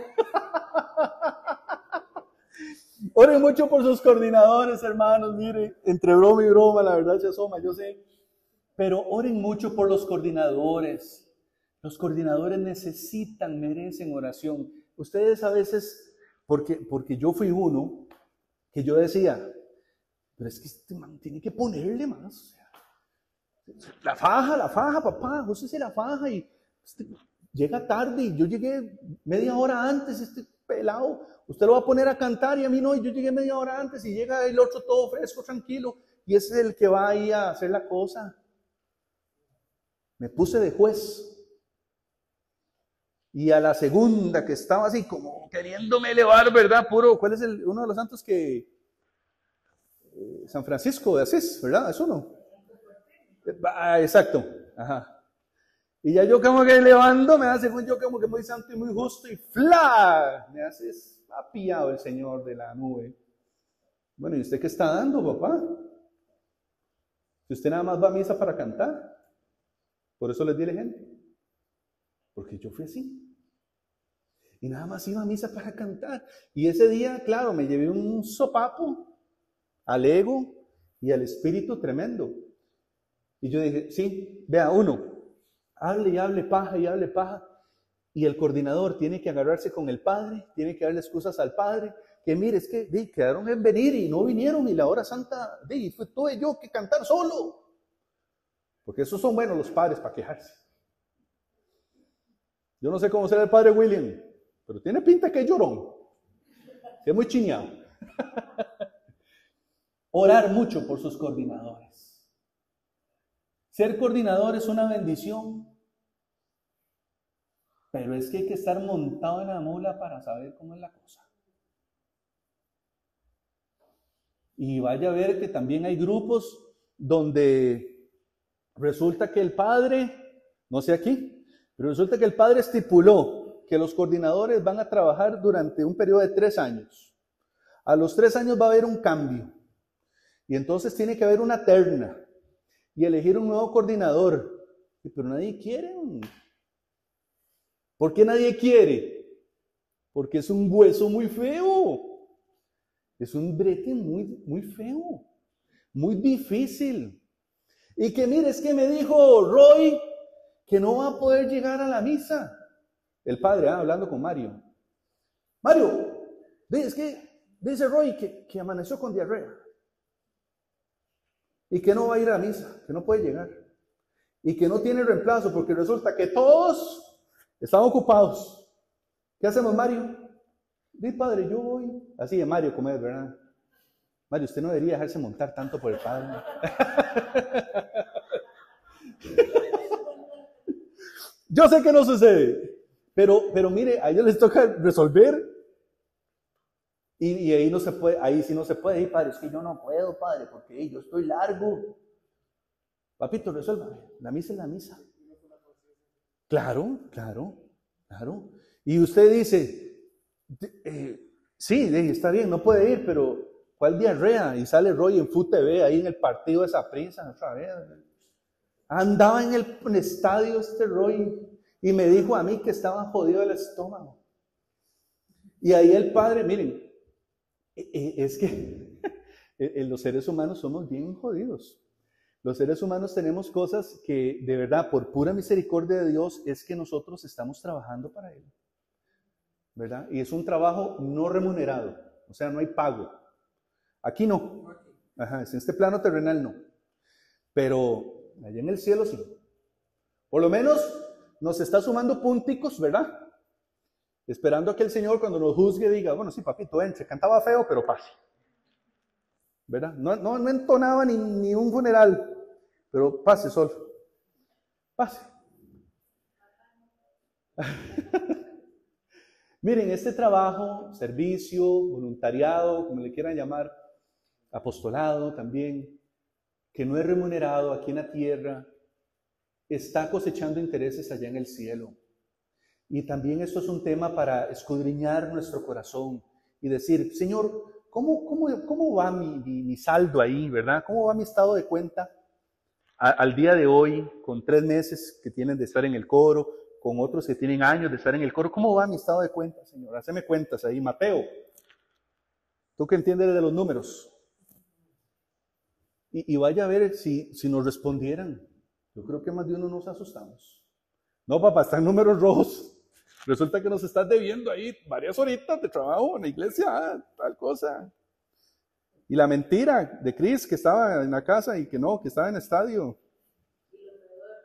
Oren mucho por sus coordinadores, hermanos. Mire, entre broma y broma, la verdad se asoma, yo sé. Pero oren mucho por los coordinadores. Los coordinadores merecen oración. Ustedes a veces, porque yo fui uno, que yo decía, pero es que este man tiene que ponerle más. O sea, la faja, papá, úsese la faja y llega tarde y yo llegué media hora antes, este pelado, usted lo va a poner a cantar y a mí no, y yo llegué media hora antes y llega el otro todo fresco, tranquilo, y ese es el que va ahí a hacer la cosa. Me puse de juez. Y a la segunda que estaba así como queriéndome elevar, ¿verdad? ¿Cuál es uno de los santos que... San Francisco de Asís, ¿verdad? ¿Es uno? Exacto, ajá. Y ya yo como que elevándome, según yo como que muy santo y muy justo, y ¡fla! Me hace apiado el Señor de la nube. Bueno, ¿y usted qué está dando, papá? Si usted nada más va a misa para cantar. Por eso les di el ejemplo. Porque yo fui así. Y nada más iba a misa para cantar. Y ese día, claro, me llevé un sopapo al ego y al espíritu tremendo. Y yo dije, sí, vea, hable y hable paja y hable paja. Y el coordinador tiene que agarrarse con el padre, tiene que darle excusas al padre, que mire, es que quedaron en venir y no vinieron y la hora santa, tuve yo que cantar solo. Porque esos son buenos los padres para quejarse. Yo no sé cómo será el padre William, pero tiene pinta que es llorón. Es muy chiñado. Orar mucho por sus coordinadores. Ser coordinador es una bendición, pero es que hay que estar montado en la mula para saber cómo es la cosa. Y vaya a ver que también hay grupos donde resulta que el padre, no sé aquí, pero resulta que el padre estipuló que los coordinadores van a trabajar durante un periodo de 3 años. A los 3 años va a haber un cambio. Y entonces tiene que haber una terna y elegir un nuevo coordinador. Pero nadie quiere. ¿Por qué nadie quiere? Porque es un hueso muy feo. Es un brete muy, muy feo. Muy difícil. Y que mire, es que me dijo Roy que no va a poder llegar a la misa. El padre, hablando con Mario. Mario, es que dice Roy que amaneció con diarrea. Y que no va a ir a la misa, que no puede llegar. Y que no tiene reemplazo porque resulta que todos están ocupados. ¿Qué hacemos, Mario? Dice, padre, yo voy. Así de Mario, como es, ¿verdad? Mario, usted no debería dejarse montar tanto por el padre. Yo sé que no sucede, pero mire, a ellos les toca resolver. Y ahí no se puede, ahí sí no se puede. Padre, es que yo no puedo, padre, porque yo estoy largo. Papito, resuélvame. La misa es la misa. Claro. Y usted dice, sí, está bien, no puede ir, pero ¿Cuál diarrea? Y sale Roy en Food TV, ahí en el partido de Saprissa, otra vez. Andaba en el estadio este Roy y me dijo a mí que estaba jodido el estómago. Y ahí el padre, miren, es que los seres humanos somos bien jodidos. Los seres humanos tenemos cosas que de verdad, por pura misericordia de Dios, es que nosotros estamos trabajando para Él. ¿Verdad? Y es un trabajo no remunerado, o sea, no hay pago. Aquí no. Ajá, en este plano terrenal no. Pero allá en el cielo sí. Por lo menos nos está sumando punticos, ¿verdad? Esperando a que el Señor cuando nos juzgue diga, bueno, sí, papito, entre, cantaba feo, pero pase. ¿Verdad? No entonaba ni un funeral, pero pase, Sol. Pase. Miren, este trabajo, servicio, voluntariado, como le quieran llamar, apostolado también, que no es remunerado aquí en la tierra, está cosechando intereses allá en el cielo. Y también esto es un tema para escudriñar nuestro corazón y decir, Señor, ¿cómo va mi saldo ahí, verdad? ¿Cómo va mi estado de cuenta al día de hoy, con 3 meses que tienen de estar en el coro, con otros que tienen años de estar en el coro? ¿Cómo va mi estado de cuenta, Señor? Haceme cuentas ahí, Mateo. Tú que entiendes de los números. Y vaya a ver si nos respondieran. Yo creo que más de uno nos asustamos. No, papá, están números rojos. Resulta que nos estás debiendo ahí varias horitas de trabajo en la iglesia, tal cosa. Y la mentira de Chris, que estaba en la casa y que no, que estaba en el estadio.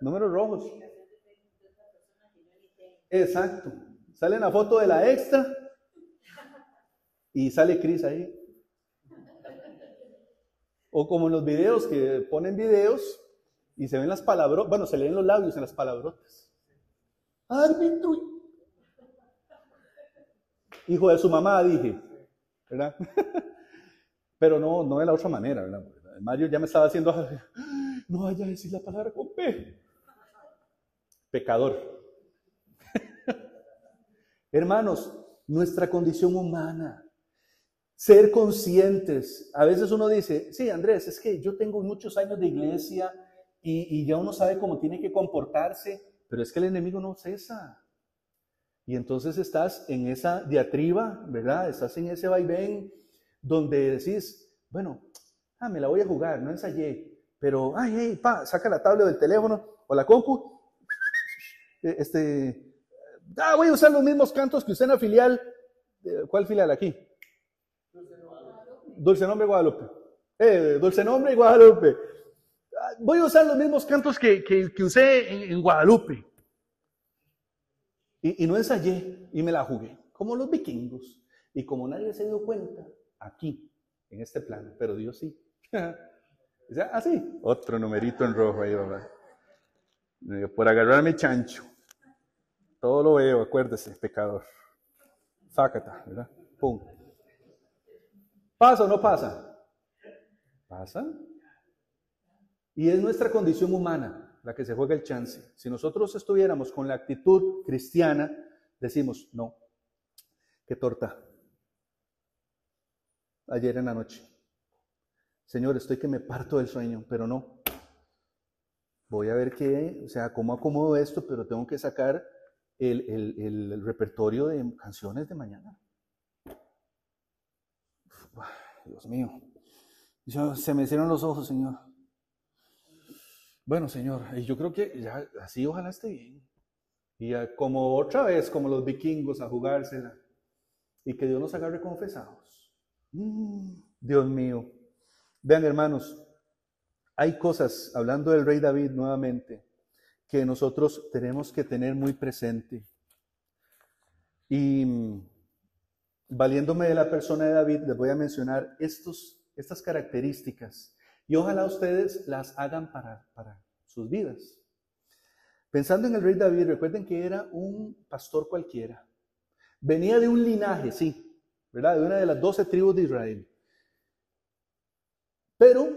Números rojos. Exacto. Sale la foto de la extra y sale Chris ahí. O como en los videos que ponen videos y se ven las palabras, bueno, se leen los labios en las palabrotas. Árbitro. Hijo de su mamá, dije, ¿verdad? Pero no de la otra manera, ¿verdad? Mario ya me estaba haciendo, no vaya a decir la palabra con P. Pecador. Hermanos, nuestra condición humana, ser conscientes. A veces uno dice, sí, Andrés, es que yo tengo muchos años de iglesia y ya uno sabe cómo tiene que comportarse, pero es que el enemigo no cesa. Y entonces estás en esa diatriba, ¿verdad? Estás en ese vaivén donde decís, bueno, me la voy a jugar, no ensayé, pero, hey, saca la tablet del teléfono o la compu, voy a usar los mismos cantos que usé en la filial. ¿Cuál filial aquí? Dulce Nombre Guadalupe. Dulce Nombre y Guadalupe. Voy a usar los mismos cantos que usé en Guadalupe. Y no ensayé y me la jugué, como los vikingos. Y como nadie se dio cuenta, aquí, en este plano, pero Dios sí. Así, otro numerito en rojo ahí, ¿verdad? Por agarrarme chancho. Todo lo veo, acuérdese, pecador. Sácata, ¿verdad? Pum. ¿Pasa o no pasa? Pasa. Y es nuestra condición humana la que se juega el chance. Si nosotros estuviéramos con la actitud cristiana, decimos, no, qué torta. Ayer en la noche. Señor, estoy que me parto del sueño, pero no. Voy a ver cómo acomodo esto, pero tengo que sacar el repertorio de canciones de mañana. Dios mío. Se me hicieron los ojos, Señor. Bueno, Señor, yo creo que ya así ojalá esté bien. Y como otra vez, como los vikingos, a jugársela. Y que Dios nos agarre confesados. Dios mío. Vean, hermanos, hay cosas, hablando del rey David nuevamente, que nosotros tenemos que tener muy presente. Y valiéndome de la persona de David, les voy a mencionar estas características. Y ojalá ustedes las hagan para sus vidas. Pensando en el rey David, recuerden que era un pastor cualquiera. Venía de un linaje, sí, ¿verdad? De una de las 12 tribus de Israel. Pero,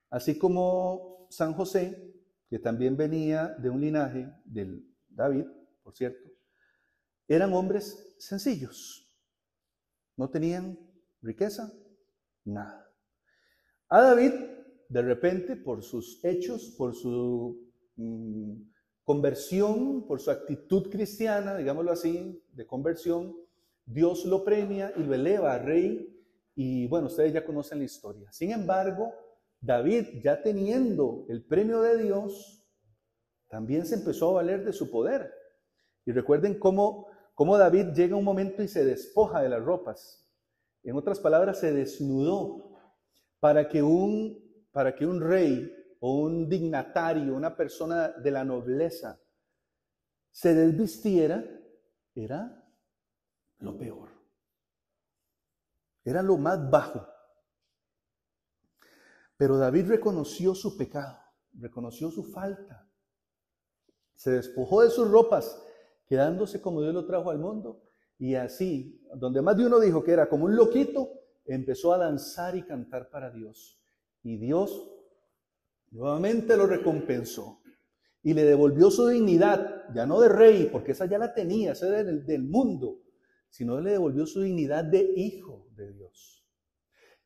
así como San José, que también venía de un linaje del David, por cierto, eran hombres sencillos. No tenían Riqueza, nada. A David, de repente, por sus hechos, por su conversión, por su actitud cristiana, digámoslo así, de conversión, Dios lo premia y lo eleva a rey. Y bueno, ustedes ya conocen la historia. Sin embargo, David, ya teniendo el premio de Dios, también se empezó a valer de su poder. Y recuerden cómo David llega un momento y se despoja de las ropas. En otras palabras, se desnudó para que un rey o un dignatario, una persona de la nobleza, se desvistiera. Era lo peor. Era lo más bajo. Pero David reconoció su pecado, reconoció su falta. Se despojó de sus ropas, quedándose como Dios lo trajo al mundo. Y así, donde más de uno dijo que era como un loquito, empezó a danzar y cantar para Dios. Y Dios nuevamente lo recompensó. Y le devolvió su dignidad, ya no de rey, porque esa ya la tenía, esa era del mundo, sino le devolvió su dignidad de hijo de Dios.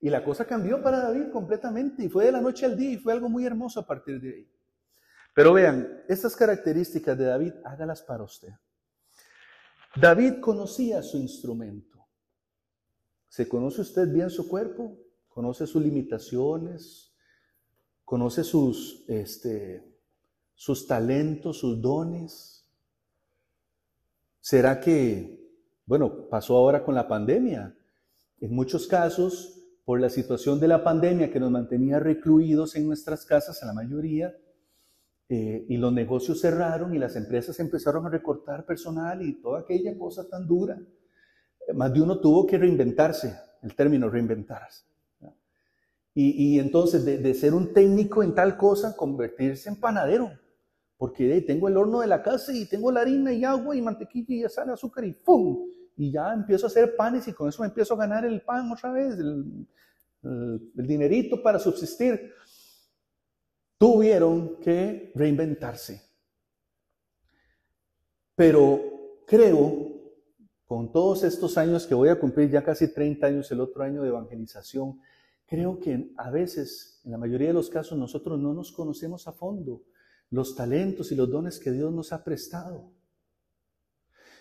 Y la cosa cambió para David completamente, y fue de la noche al día, y fue algo muy hermoso a partir de ahí. Pero vean, estas características de David, hágalas para usted. David conocía su instrumento. ¿Se conoce usted bien su cuerpo? ¿Conoce sus limitaciones? ¿Conoce sus talentos, sus dones? ¿Será que, bueno, pasó ahora con la pandemia? En muchos casos, por la situación de la pandemia que nos mantenía recluidos en nuestras casas, a la mayoría, y los negocios cerraron y las empresas empezaron a recortar personal y toda aquella cosa tan dura. Más de uno tuvo que reinventarse, el término reinventarse. Y entonces de ser un técnico en tal cosa, convertirse en panadero. Porque tengo el horno de la casa y tengo la harina y agua y mantequilla y sal, azúcar y ¡pum! Y ya empiezo a hacer panes y con eso me empiezo a ganar el pan otra vez, el dinerito para subsistir. Tuvieron que reinventarse. Pero creo, con todos estos años que voy a cumplir, ya casi 30 años el otro año de evangelización, creo que a veces, en la mayoría de los casos, nosotros no nos conocemos a fondo los talentos y los dones que Dios nos ha prestado.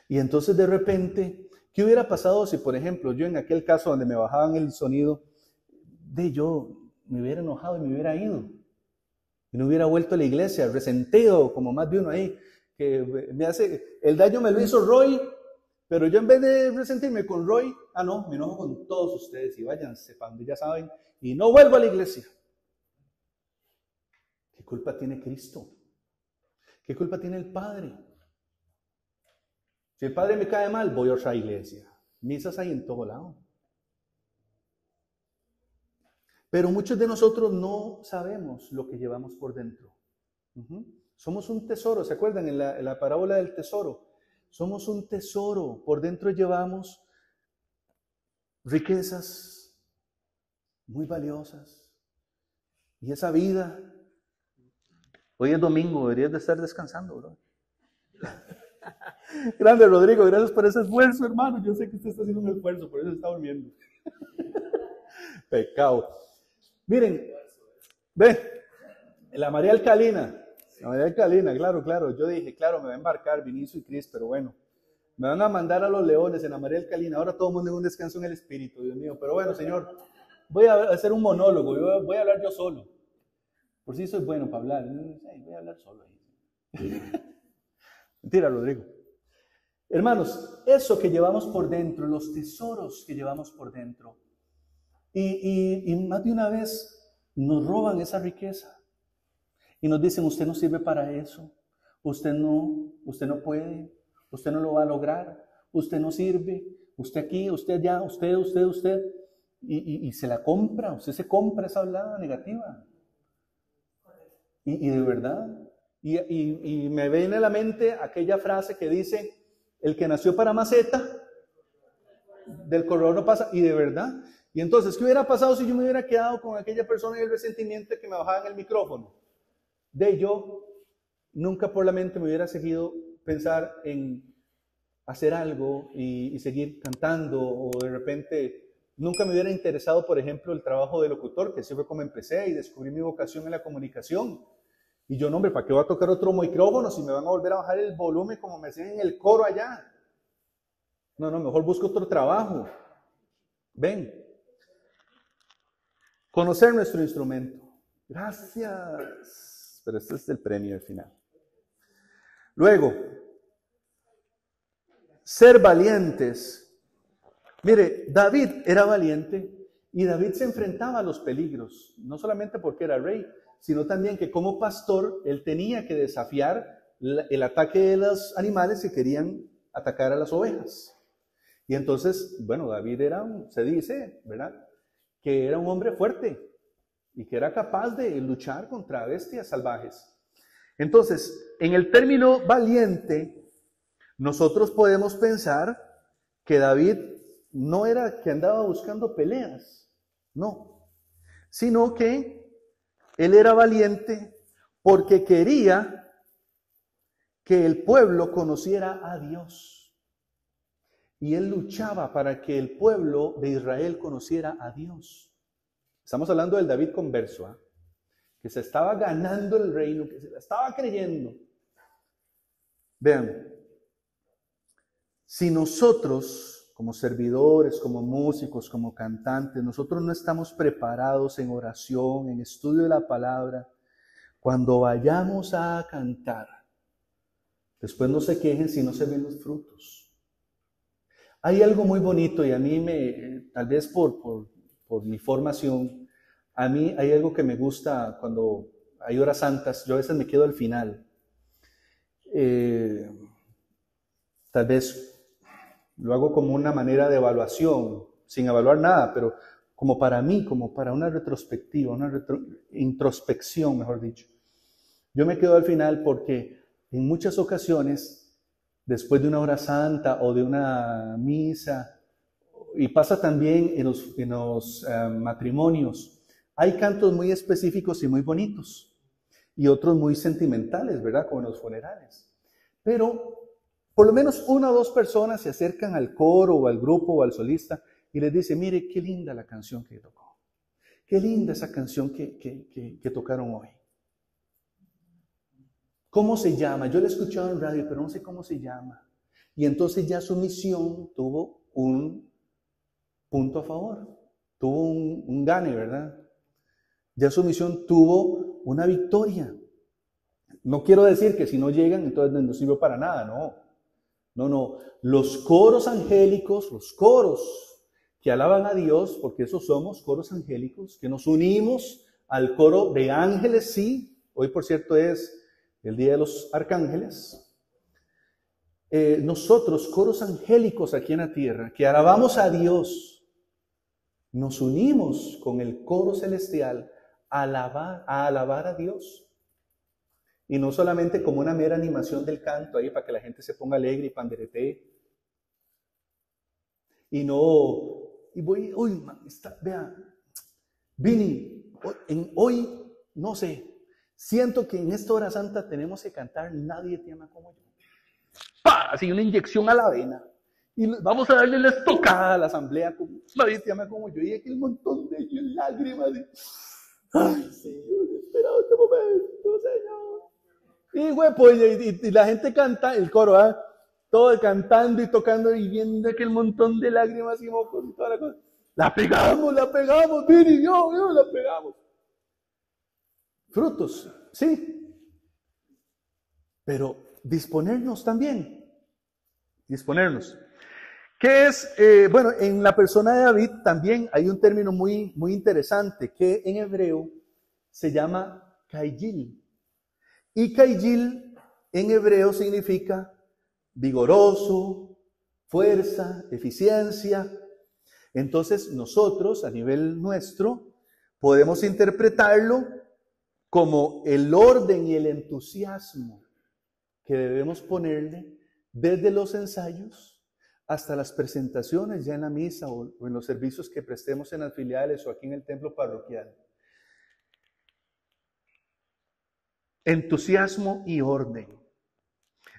Y entonces de repente, ¿qué hubiera pasado si, por ejemplo, yo en aquel caso donde me bajaban el sonido, yo me hubiera enojado y me hubiera ido? Y no hubiera vuelto a la iglesia, resentido, como más de uno ahí, que me hace, el daño me lo hizo Roy, pero yo en vez de resentirme con Roy, no, me enojo con todos ustedes y váyanse, cuando ya saben, y no vuelvo a la iglesia. ¿Qué culpa tiene Cristo? ¿Qué culpa tiene el Padre? Si el Padre me cae mal, voy a otra iglesia. Misas hay en todo lado. Pero muchos de nosotros no sabemos lo que llevamos por dentro. Somos un tesoro, ¿se acuerdan en la parábola del tesoro? Somos un tesoro, por dentro llevamos riquezas muy valiosas. Y esa vida, hoy es domingo, deberías de estar descansando, bro. Grande Rodrigo, gracias por ese esfuerzo, hermano. Yo sé que usted está haciendo un esfuerzo, por eso está durmiendo. Pecado. Miren, ve, la María Alcalina, claro, yo dije, claro, me va a embarcar Vinicio y Cris, pero bueno, me van a mandar a los leones en la María Alcalina, ahora todo el mundo en un descanso en el espíritu, Dios mío, pero bueno, Señor, voy a hacer un monólogo, voy a hablar yo solo, por si soy bueno para hablar, voy a hablar solo ahí. Mentira, Rodrigo. Hermanos, eso que llevamos por dentro, los tesoros que llevamos por dentro, y más de una vez nos roban esa riqueza y nos dicen, usted no sirve para eso, usted no puede, usted no lo va a lograr, usted no sirve, usted aquí, usted allá, usted, y se la compra, usted se compra esa hablada negativa. Y de verdad, y me viene a la mente aquella frase que dice, el que nació para maceta, del corredor no pasa, y de verdad. Y entonces, ¿qué hubiera pasado si yo me hubiera quedado con aquella persona y el resentimiento que me bajaba en el micrófono? Yo nunca por la mente me hubiera seguido pensar en hacer algo y seguir cantando, o de repente Nunca me hubiera interesado, por ejemplo, el trabajo de locutor, que así fue como empecé y descubrí mi vocación en la comunicación. Y yo, no, hombre, ¿para qué voy a tocar otro micrófono si me van a volver a bajar el volumen como me hacían en el coro allá? No, mejor busco otro trabajo. Ven. Conocer nuestro instrumento. Gracias. Pero este es el premio al final. Luego, ser valientes. Mire, David era valiente y David se enfrentaba a los peligros, no solamente porque era rey, sino también que como pastor él tenía que desafiar el ataque de los animales que querían atacar a las ovejas. Y entonces, bueno, David se dice, ¿verdad?, que era un hombre fuerte y que era capaz de luchar contra bestias salvajes. Entonces, en el término valiente, nosotros podemos pensar que David no era que andaba buscando peleas, no, sino que él era valiente porque quería que el pueblo conociera a Dios. Y él luchaba para que el pueblo de Israel conociera a Dios. Estamos hablando del David converso, ¿eh?, que se estaba ganando el reino, que se la estaba creyendo. Vean, si nosotros, como servidores, como músicos, como cantantes, nosotros no estamos preparados en oración, en estudio de la palabra, cuando vayamos a cantar, después no se quejen si no se ven los frutos. Hay algo muy bonito y a mí tal vez por mi formación, a mí hay algo que me gusta cuando hay horas santas, yo a veces me quedo al final. Tal vez lo hago como una manera de evaluación, sin evaluar nada, pero como para mí, como para una retrospectiva, introspección, mejor dicho. Yo me quedo al final porque en muchas ocasiones, después de una hora santa o de una misa, y pasa también en los matrimonios, hay cantos muy específicos y muy bonitos, y otros muy sentimentales, ¿verdad?, como en los funerales. Pero por lo menos una o dos personas se acercan al coro o al grupo o al solista y les dice, mire, qué linda la canción que tocó. Qué linda esa canción que tocaron hoy. ¿Cómo se llama? Yo la he escuchado en radio, pero no sé cómo se llama. Y entonces ya su misión tuvo un punto a favor. Tuvo un gane, ¿verdad? Ya su misión tuvo una victoria. No quiero decir que si no llegan, entonces no sirve para nada, no. No. Los coros angélicos, los coros que alaban a Dios, porque esos somos coros angélicos, que nos unimos al coro de ángeles, sí. Hoy, por cierto, es el Día de los Arcángeles. Nosotros, coros angélicos aquí en la tierra, que alabamos a Dios, nos unimos con el coro celestial a alabar a Dios. Y no solamente como una mera animación del canto ahí para que la gente se ponga alegre y panderetee. Y no, vea, Vini, hoy, no sé, siento que en esta hora santa tenemos que cantar Nadie te ama como yo. ¡Pah! Así una inyección a la vena. Y vamos a darle la estocada a la asamblea, como Nadie te ama como yo. Y aquel montón de lágrimas. Ay, Señor, he esperado este momento, Señor. Y güey, pues, y la gente canta, el coro, ¿eh?, todo cantando y tocando y viendo aquel montón de lágrimas y mocos y toda la cosa. La pegamos, Vini, Dios, la pegamos. Frutos, sí. Pero disponernos también. Disponernos. ¿Qué es? Bueno, en la persona de David también hay un término muy, muy interesante que en hebreo se llama Kayil. Y Kayil en hebreo significa vigoroso, fuerza, eficiencia. Entonces nosotros a nivel nuestro podemos interpretarlo como el orden y el entusiasmo que debemos ponerle desde los ensayos hasta las presentaciones ya en la misa o en los servicios que prestemos en las filiales o aquí en el templo parroquial. Entusiasmo y orden.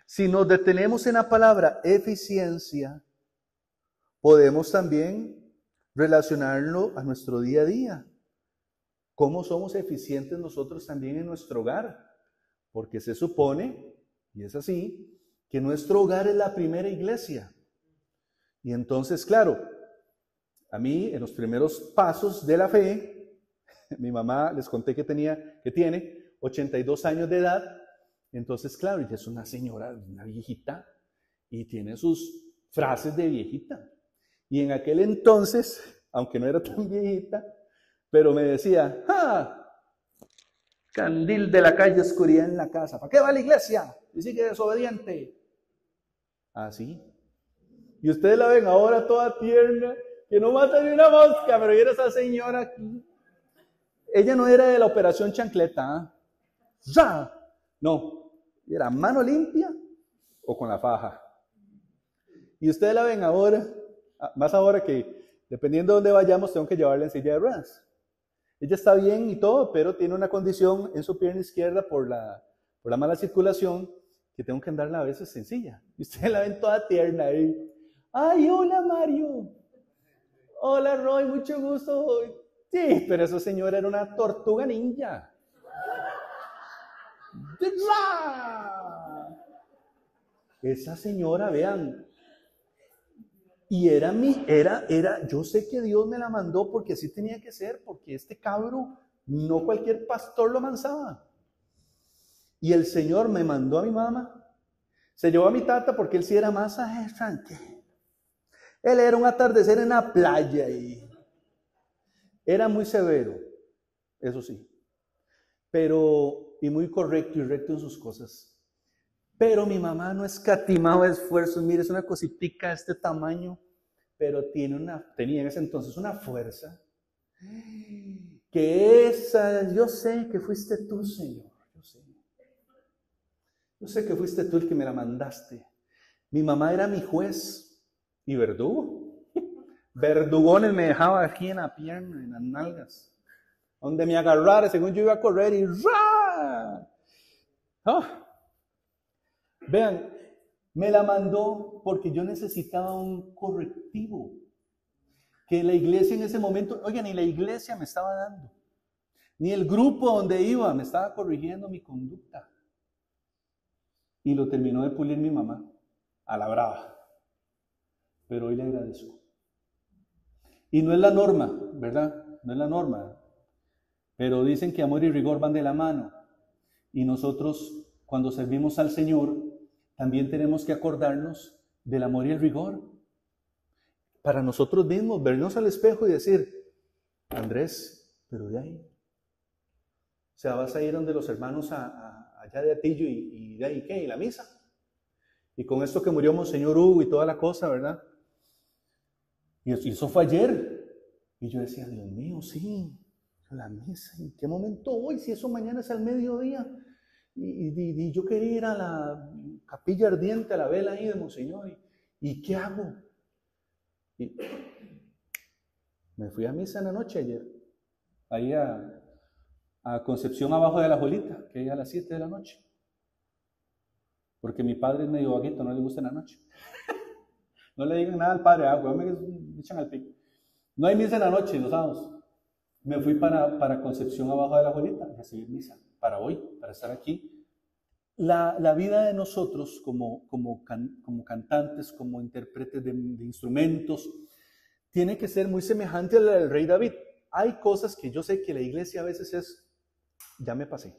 Si nos detenemos en la palabra eficiencia, podemos también relacionarlo a nuestro día a día. ¿Cómo somos eficientes nosotros también en nuestro hogar? Porque se supone, y es así, que nuestro hogar es la primera iglesia. Y entonces, claro, a mí en los primeros pasos de la fe, mi mamá les conté que tiene 82 años de edad. Entonces, claro, ella es una señora, una viejita, y tiene sus frases de viejita. Y en aquel entonces, aunque no era tan viejita, pero me decía, ¡ah! Candil de la calle, oscuridad en la casa. ¿Para qué va a la iglesia? Y sigue desobediente. Así. Y ustedes la ven ahora toda tierna, que no mata ni una mosca, pero era esa señora aquí. Ella no era de la operación chancleta, ¿eh? ¡Ya! No, era mano limpia o con la faja. Y ustedes la ven ahora, más ahora que dependiendo de dónde vayamos, tengo que llevarla en silla de ruedas. Ella está bien y todo, pero tiene una condición en su pierna izquierda por la mala circulación que tengo que andarla a veces en silla. Y ustedes la ven toda tierna ahí. ¡Ay, hola Mario! Hola Roy, mucho gusto. Sí, pero esa señora era una tortuga ninja. Esa señora, vean. Y yo sé que Dios me la mandó porque así tenía que ser, porque este cabro, no cualquier pastor lo amansaba. Y el Señor me mandó a mi mamá. Se llevó a mi tata porque él sí era más tranquilo. Él era un atardecer en la playa y era muy severo, eso sí. Y muy correcto y recto en sus cosas. Pero mi mamá no escatimaba esfuerzos. Mire, es una cositica de este tamaño, pero tenía en ese entonces una fuerza. Yo sé que fuiste tú, Señor. Yo sé que fuiste tú el que me la mandaste. Mi mamá era mi juez y verdugo. Verdugones me dejaba aquí en la pierna, en las nalgas. Donde me agarrara, según yo iba a correr y ¡ra! ¡Ah! Vean, me la mandó porque yo necesitaba un correctivo. Que la iglesia en ese momento, oigan, ni la iglesia me estaba dando. Ni el grupo donde iba me estaba corrigiendo mi conducta. Y lo terminó de pulir mi mamá, a la brava. Pero hoy le agradezco. Y no es la norma, ¿verdad? No es la norma. Pero dicen que amor y rigor van de la mano. Y nosotros, cuando servimos al Señor, también tenemos que acordarnos del amor y el rigor. Para nosotros mismos, vernos al espejo y decir, Andrés, pero de ahí. O sea, vas a ir donde los hermanos allá de Atillo y de ahí, ¿qué? ¿Y la misa? Y con esto que murió Monseñor Hugo y toda la cosa, ¿verdad? Y eso fue ayer. Y yo decía, Dios mío, sí, la misa, ¿en qué momento hoy? Si eso mañana es al mediodía. Y yo quería ir a la capilla ardiente, a la vela ahí de Monseñor. ¿Y qué hago? Y me fui a misa en la noche ayer. Ahí a Concepción abajo de la Jolita, que es a las 7 de la noche. Porque mi padre es medio vaguito, no le gusta en la noche. No le digan nada al padre, me echan al pico. No hay misa en la noche, los sábados. Me fui para Concepción abajo de la Jolita a recibir misa, para hoy, para estar aquí. La vida de nosotros como cantantes, como intérpretes de instrumentos, tiene que ser muy semejante a la del rey David. Hay cosas que yo sé que la iglesia a veces ya me pasé,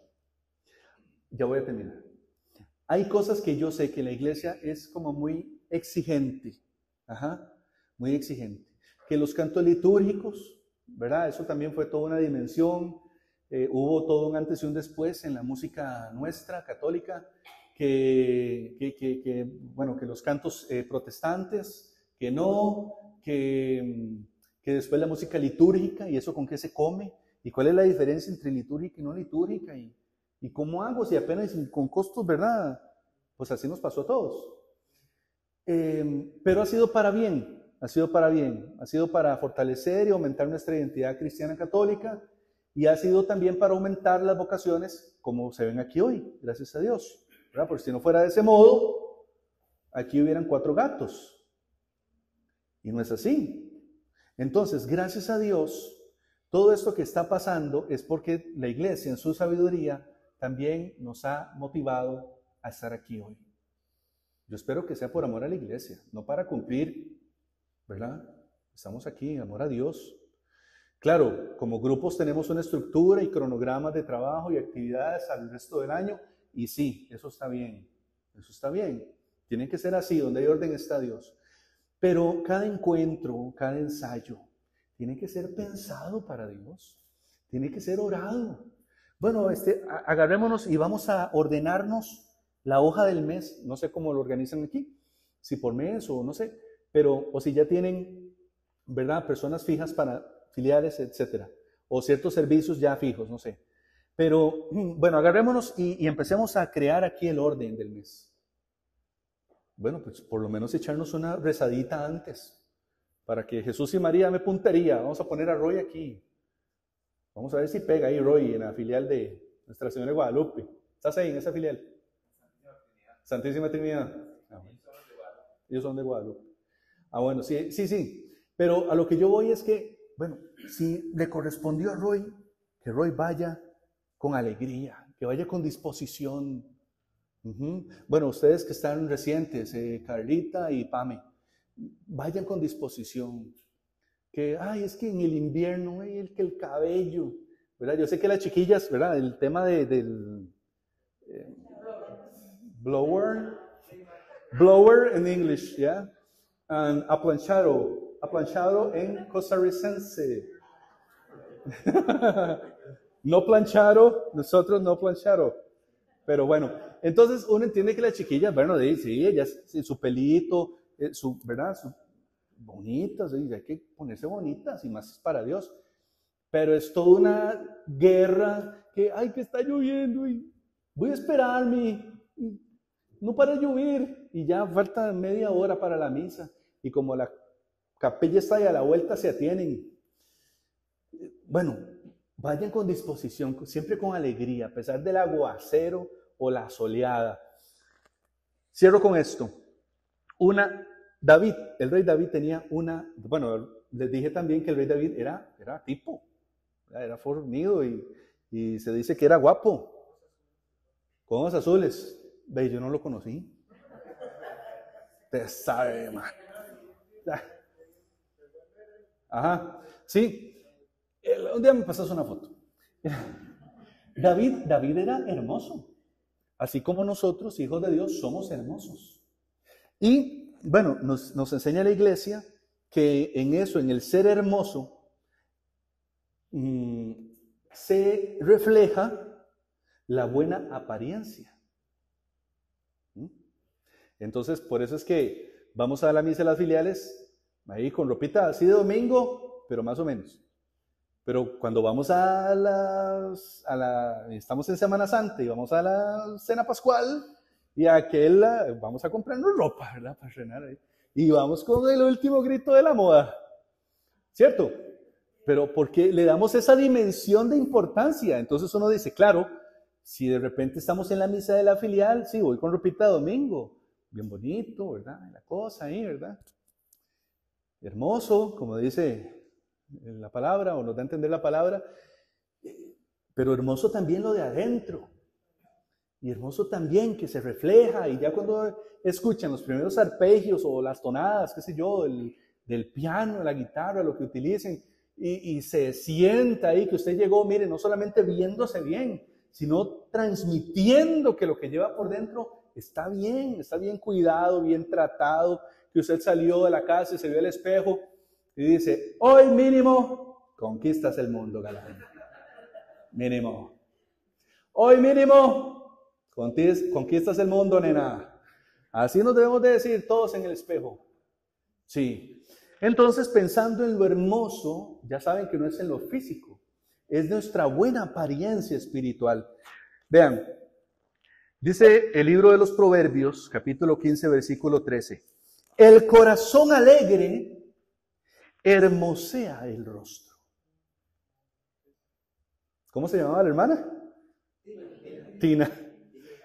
ya voy a terminar. Hay cosas que yo sé que la iglesia es como muy exigente, muy exigente. Que los cantos litúrgicos, ¿verdad? Eso también fue toda una dimensión. Hubo todo un antes y un después en la música nuestra, católica, que los cantos protestantes, que después la música litúrgica, y eso con qué se come, y cuál es la diferencia entre litúrgica y no litúrgica, y cómo hago, si apenas con costos, ¿verdad? Pues así nos pasó a todos. Pero ha sido para bien, ha sido para fortalecer y aumentar nuestra identidad cristiana católica, y ha sido también para aumentar las vocaciones, como se ven aquí hoy, gracias a Dios, ¿verdad? Porque si no fuera de ese modo, aquí hubieran 4 gatos, y no es así. Entonces, gracias a Dios, todo esto que está pasando es porque la iglesia en su sabiduría también nos ha motivado a estar aquí hoy. Yo espero que sea por amor a la iglesia, no para cumplir, ¿verdad? Estamos aquí, amor a Dios. Claro, como grupos tenemos una estructura y cronogramas de trabajo y actividades al resto del año, y sí, eso está bien, Tienen que ser así, donde hay orden está Dios. Pero cada encuentro, cada ensayo, tiene que ser pensado para Dios, tiene que ser orado. Bueno, agarrémonos y vamos a ordenarnos la hoja del mes, no sé cómo lo organizan aquí, si por mes o no sé, pero o si ya tienen, ¿verdad?, personas fijas para filiales, etcétera, o ciertos servicios ya fijos, no sé. Pero bueno, agarrémonos y empecemos a crear aquí el orden del mes. Bueno, pues por lo menos echarnos una rezadita antes, para que Jesús y María me puntería. Vamos a poner a Roy aquí. Vamos a ver si pega ahí Roy en la filial de Nuestra Señora de Guadalupe. ¿Estás ahí en esa filial? Santísima Trinidad. Ah, bueno. Ellos son de Guadalupe. Ah, bueno, sí. Pero a lo que yo voy es que, bueno, si le correspondió a Roy, que Roy vaya con alegría, que vaya con disposición. Bueno, ustedes que están recientes, Carlita y Pame, vayan con disposición. Que, es que en el invierno, que el cabello, ¿verdad? Yo sé que las chiquillas, ¿verdad? El tema del blower en English, ¿ya? And aplanchado en costarricense. No planchado, nosotros no planchado. Pero bueno, entonces uno entiende que las chiquillas, bueno, sí, ellas, su pelito, ¿verdad? Bonitas, hay que ponerse bonitas y más para Dios. Pero es toda una guerra que está lloviendo y voy a esperarme, no para llover y ya falta media hora para la misa y como la capilla está ahí a la vuelta se atienen. Bueno, vayan con disposición, siempre con alegría, a pesar del aguacero o la soleada. Cierro con esto. El rey David tenía bueno, les dije también que el rey David era tipo, era fornido y se dice que era guapo, con ojos azules. Ve, yo no lo conocí. Te sabe, man. Ajá, sí. Un día me pasas una foto. David era hermoso. Así como nosotros, hijos de Dios, somos hermosos. Y bueno, nos enseña la iglesia que en eso, en el ser hermoso, se refleja la buena apariencia. Entonces, por eso es que vamos a la misa de las filiales, ahí con ropita así de domingo, pero más o menos. Pero cuando vamos estamos en Semana Santa y vamos a la cena pascual, y vamos a comprarnos ropa, ¿verdad? Para estrenar ahí. Y vamos con el último grito de la moda, ¿cierto? Pero porque le damos esa dimensión de importancia. Entonces uno dice, claro, si de repente estamos en la misa de la filial, sí, voy con ropita de domingo, bien bonito, ¿verdad? La cosa ahí, ¿verdad? Hermoso, como dice la palabra, o nos da a entender la palabra, pero hermoso también lo de adentro. Y hermoso también que se refleja, y ya cuando escuchan los primeros arpegios o las tonadas, qué sé yo, del piano, de la guitarra, lo que utilicen, y se sienta ahí que usted llegó, mire, no solamente viéndose bien, sino transmitiendo que lo que lleva por dentro está bien cuidado, bien tratado, que usted salió de la casa y se vio al espejo y dice, hoy mínimo conquistas el mundo, galán. Mínimo. Hoy mínimo conquistas el mundo, nena. Así nos debemos de decir todos en el espejo. Sí. Entonces, pensando en lo hermoso, ya saben que no es en lo físico, es nuestra buena apariencia espiritual. Vean, dice el libro de los Proverbios, capítulo 15, versículo 13. El corazón alegre hermosea el rostro. ¿Cómo se llamaba la hermana? Tina.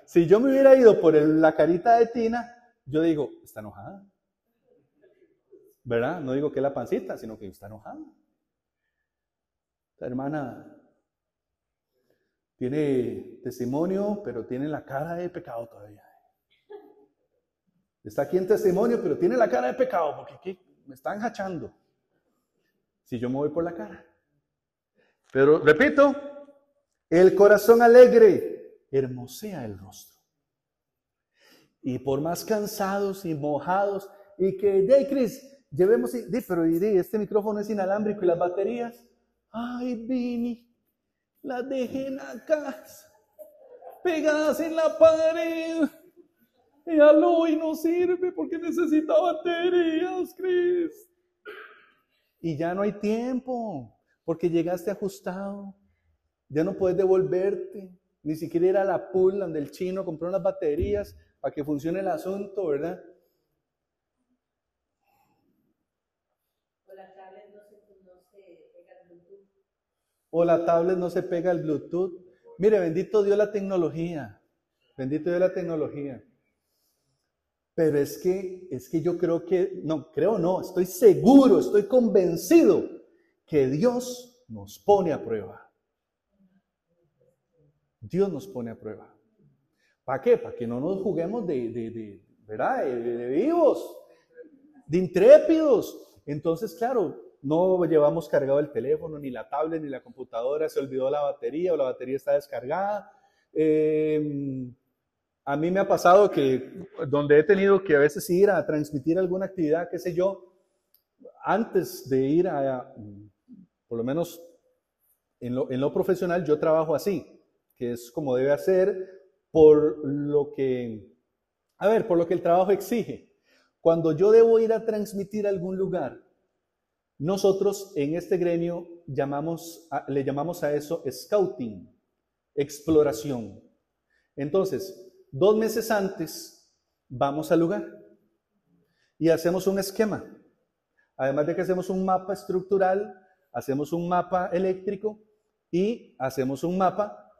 Si yo me hubiera ido por la carita de Tina, yo digo, está enojada. ¿verdad? No digo que la pancita, sino que está enojada. La hermana tiene testimonio, pero tiene la cara de pecado todavía. Está aquí en testimonio, pero tiene la cara de pecado, porque aquí me están hachando. Si yo me voy por la cara. Pero repito, el corazón alegre hermosea el rostro. Y por más cansados y mojados, y que, Cris, llevemos, pero este micrófono es inalámbrico y las baterías, ay, Vini, las dejé en la casa, pegadas en la pared. Y y no sirve porque necesita baterías, Cris. Y ya no hay tiempo, porque llegaste ajustado. Ya no puedes devolverte, ni siquiera ir a la Pull del chino, comprar unas baterías para que funcione el asunto, ¿verdad? O la tablet no se pega el Bluetooth. O la tablet no se pega al Bluetooth. Mire, bendito Dios la tecnología. Bendito Dios la tecnología. Pero es que yo creo que, no, estoy seguro, estoy convencido que Dios nos pone a prueba. Dios nos pone a prueba. ¿Para qué? Para que no nos juguemos ¿verdad? De vivos, de intrépidos. Entonces, claro, no llevamos cargado el teléfono, ni la tablet, ni la computadora, se olvidó la batería o la batería está descargada. A mí me ha pasado que donde he tenido que a veces ir a transmitir alguna actividad, qué sé yo, antes de ir por lo menos en lo profesional, yo trabajo así, que es como debe hacer por lo que el trabajo exige. Cuando yo debo ir a transmitir a algún lugar, nosotros en este gremio le llamamos a eso scouting, exploración. Entonces, 2 meses antes vamos al lugar y hacemos un esquema. Además de que hacemos un mapa estructural, hacemos un mapa eléctrico y hacemos un mapa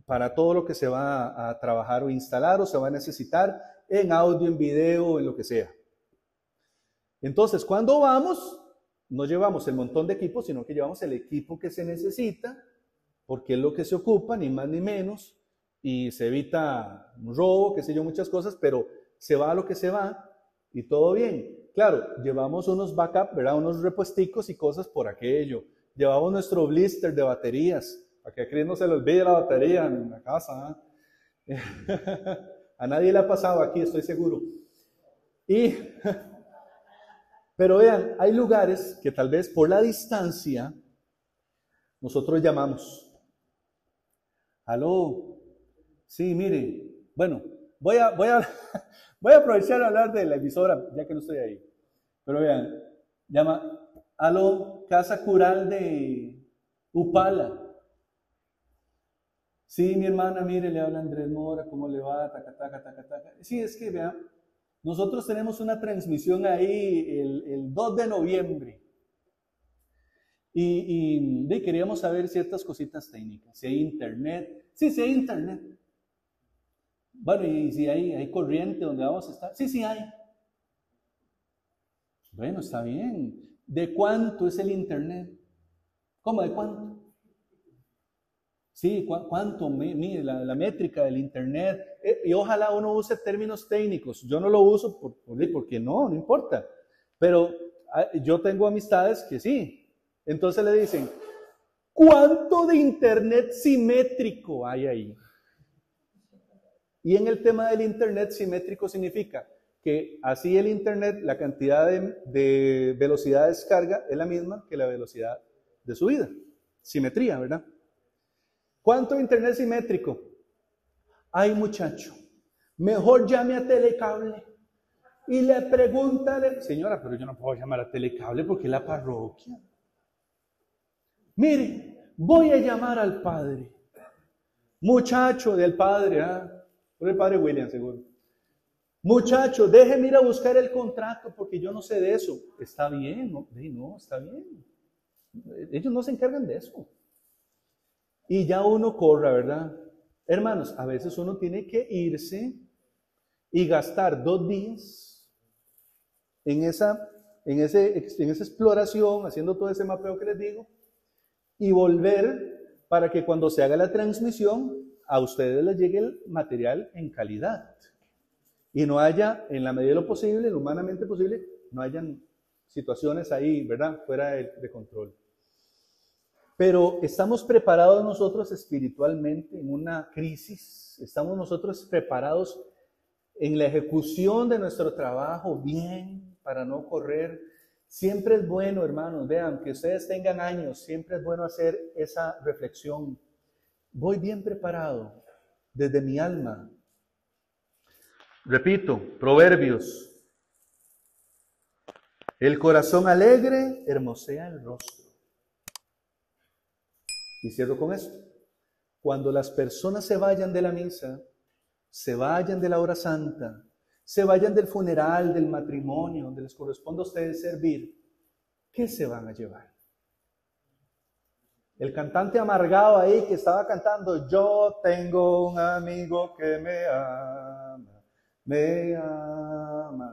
para todo lo que se va a trabajar o instalar o se va a necesitar en audio, en video, en lo que sea. Entonces, cuando vamos, no llevamos el montón de equipos, sino que llevamos el equipo que se necesita, porque es lo que se ocupa, ni más ni menos, y se evita un robo, qué sé yo, muchas cosas, pero se va a lo que se va y todo bien. Claro, llevamos unos backup, ¿verdad? Unos repuesticos y cosas por aquello. Llevamos nuestro blister de baterías, para que a Cris no se le olvide la batería en la casa. A nadie le ha pasado aquí, estoy seguro. Pero vean, hay lugares que tal vez por la distancia nosotros llamamos. Aló. Sí, mire, bueno, voy a aprovechar a hablar de la emisora, ya que no estoy ahí. Pero vean, llama, aló, Casa Cural de Upala. Sí, mi hermana, mire, le habla Andrés Mora, ¿cómo le va? Taca, taca, taca, taca. Sí, es que, vean, nosotros tenemos una transmisión ahí el 2 de noviembre. Y queríamos saber ciertas cositas técnicas, si hay internet. Sí, sí hay internet. Bueno, y si hay corriente donde vamos a estar. Sí, sí hay. Bueno, está bien. ¿De cuánto es el internet? ¿Cómo de cuánto? Sí, ¿cuánto? Mire, la métrica del internet. Y ojalá uno use términos técnicos. Yo no lo uso porque no importa. Pero yo tengo amistades que sí. Entonces le dicen, ¿cuánto de internet simétrico hay ahí? Y en el tema del internet simétrico significa que así el internet, la cantidad de velocidad de descarga es la misma que la velocidad de subida. Simetría, ¿verdad? ¿Cuánto de internet simétrico? Ay, muchacho, mejor llame a Telecable y le pregunta, señora, pero yo no puedo llamar a Telecable porque es la parroquia. Mire, voy a llamar al padre. Muchacho del padre, por el padre William, seguro. Muchacho, déjeme ir a buscar el contrato porque yo no sé de eso. Está bien, no, está bien. Ellos no se encargan de eso. Y ya uno corra, ¿verdad? Hermanos, a veces uno tiene que irse y gastar 2 días en en esa exploración, haciendo todo ese mapeo que les digo, y volver para que cuando se haga la transmisión, a ustedes les llegue el material en calidad. Y no haya, en la medida de lo posible, lo humanamente posible, no hayan situaciones ahí, ¿verdad?, fuera de control. Pero ¿estamos preparados nosotros espiritualmente en una crisis? ¿Estamos nosotros preparados en la ejecución de nuestro trabajo bien para no correr? Siempre es bueno, hermanos, vean, que ustedes tengan años, siempre es bueno hacer esa reflexión. Voy bien preparado desde mi alma. Repito, Proverbios. El corazón alegre hermosea el rostro. Y cierro con esto. Cuando las personas se vayan de la misa, se vayan de la hora santa, se vayan del funeral, del matrimonio, donde les corresponde a ustedes servir, ¿qué se van a llevar? El cantante amargado ahí que estaba cantando, yo tengo un amigo que me ama,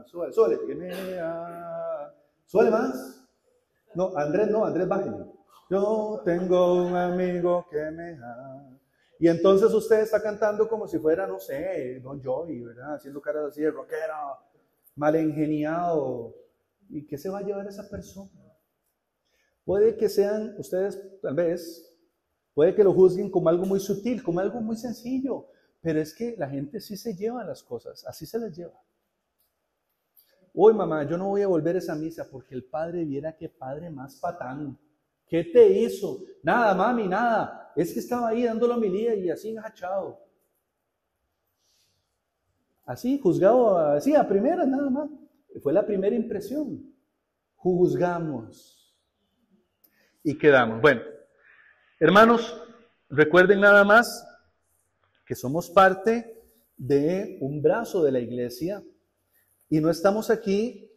suele, que me ama. ¿Suele más? No, Andrés, bájale. Yo tengo un amigo que me ama. Y entonces usted está cantando como si fuera, no sé, Don Jovi, ¿verdad? Haciendo caras así de rockero, mal ingeniado. ¿Y qué se va a llevar esa persona? Puede que sean, ustedes tal vez, puede que lo juzguen como algo muy sutil, como algo muy sencillo, pero es que la gente sí se lleva las cosas, así se las lleva. Hoy, mamá, yo no voy a volver a esa misa porque el padre viera qué padre más patán. ¿Qué te hizo? Nada, mami, nada. Es que estaba ahí dando la homilía y así enjachado. Así, juzgado, así a primeras nada más. Fue la primera impresión. Juzgamos. Y quedamos. Bueno, hermanos, recuerden nada más que somos parte de un brazo de la iglesia y no estamos aquí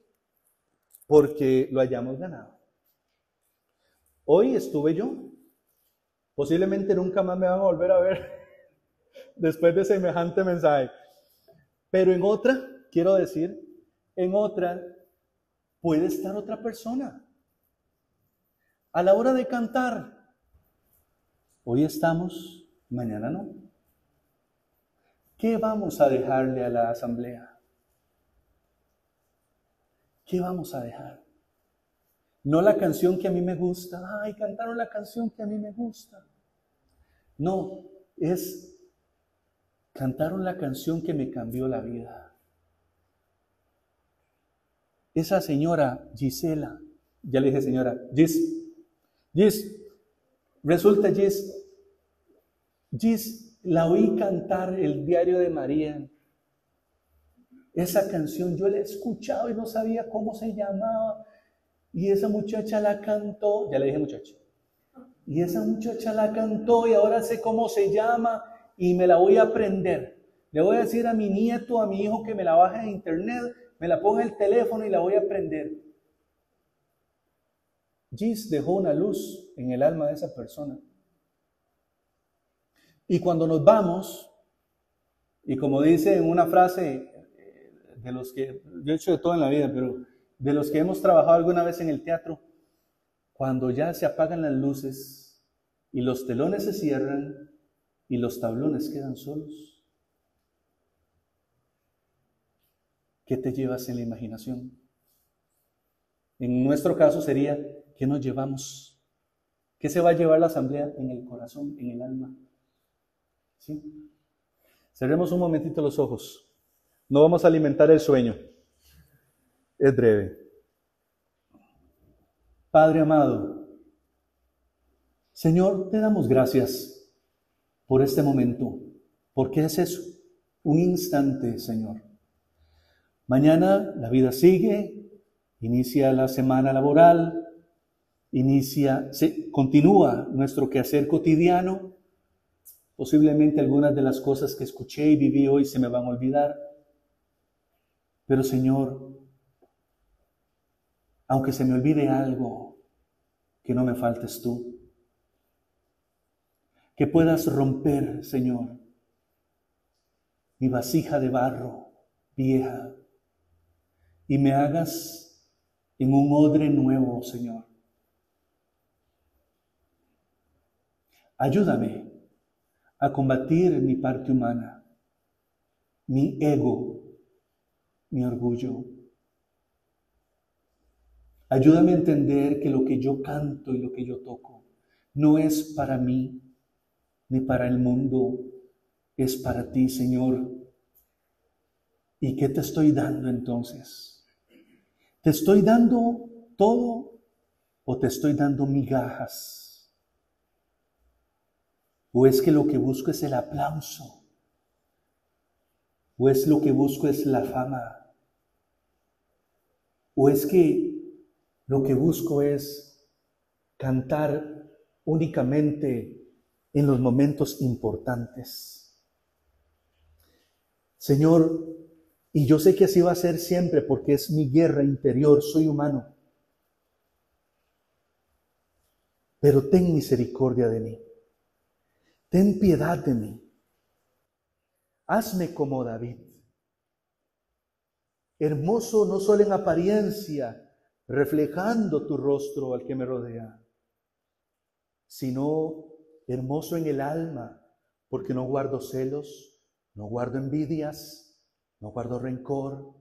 porque lo hayamos ganado. Hoy estuve yo. Posiblemente nunca más me van a volver a ver después de semejante mensaje. Pero en otra, quiero decir, en otra puede estar otra persona. A la hora de cantar, hoy estamos, mañana no. ¿Qué vamos a dejarle a la asamblea? ¿Qué vamos a dejar? No la canción que a mí me gusta. Ay, cantaron la canción que a mí me gusta. No, es cantaron la canción que me cambió la vida. Esa señora Gisela, ya le dije señora, Gis, resulta Gis, la oí cantar el diario de María. Esa canción yo la he escuchado y no sabía cómo se llamaba. Y esa muchacha la cantó, ya le dije muchacha. Y esa muchacha la cantó y ahora sé cómo se llama y me la voy a aprender. Le voy a decir a mi nieto, a mi hijo que me la baje en internet, me la ponga en el teléfono y la voy a aprender. Gis dejó una luz en el alma de esa persona. Y cuando nos vamos, y como dice en una frase de los que, yo he hecho de todo en la vida, pero de los que hemos trabajado alguna vez en el teatro, cuando ya se apagan las luces y los telones se cierran y los tablones quedan solos, ¿qué te llevas en la imaginación? En nuestro caso sería, ¿qué nos llevamos? ¿Qué se va a llevar la asamblea en el corazón, en el alma? ¿Sí? Cerremos un momentito los ojos. No vamos a alimentar el sueño. Es breve. Padre amado, Señor, te damos gracias por este momento, porque es eso, un instante, Señor. Mañana la vida sigue, inicia la semana laboral, continúa nuestro quehacer cotidiano. Posiblemente algunas de las cosas que escuché y viví hoy se me van a olvidar. Pero Señor, aunque se me olvide algo, que no me faltes tú. Que puedas romper, Señor, mi vasija de barro vieja y me hagas en un odre nuevo, Señor. Ayúdame a combatir mi parte humana, mi ego, mi orgullo. Ayúdame a entender que lo que yo canto y lo que yo toco no es para mí ni para el mundo, es para ti, Señor. ¿Y qué te estoy dando entonces? ¿Te estoy dando todo o te estoy dando migajas? ¿O es que lo que busco es el aplauso? ¿O es lo que busco es la fama? ¿O es que lo que busco es cantar únicamente en los momentos importantes? Señor, y yo sé que así va a ser siempre porque es mi guerra interior, soy humano. Pero ten misericordia de mí. Ten piedad de mí. Hazme como David. Hermoso no solo en apariencia, reflejando tu rostro al que me rodea, sino hermoso en el alma, porque no guardo celos, no guardo envidias, no guardo rencor,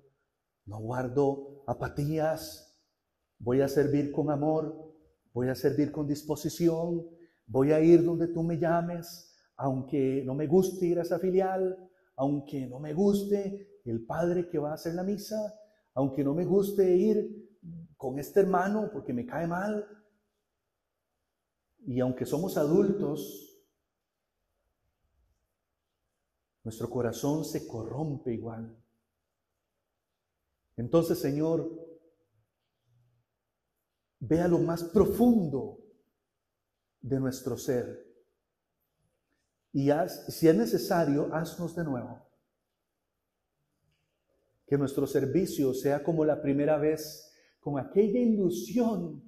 no guardo apatías. Voy a servir con amor, voy a servir con disposición, voy a ir donde tú me llames, aunque no me guste ir a esa filial, aunque no me guste el padre que va a hacer la misa, aunque no me guste ir con este hermano porque me cae mal. Y aunque somos adultos, nuestro corazón se corrompe igual. Entonces, Señor, ve a lo más profundo de nuestro ser y si es necesario, haznos de nuevo. Que nuestro servicio sea como la primera vez, con aquella ilusión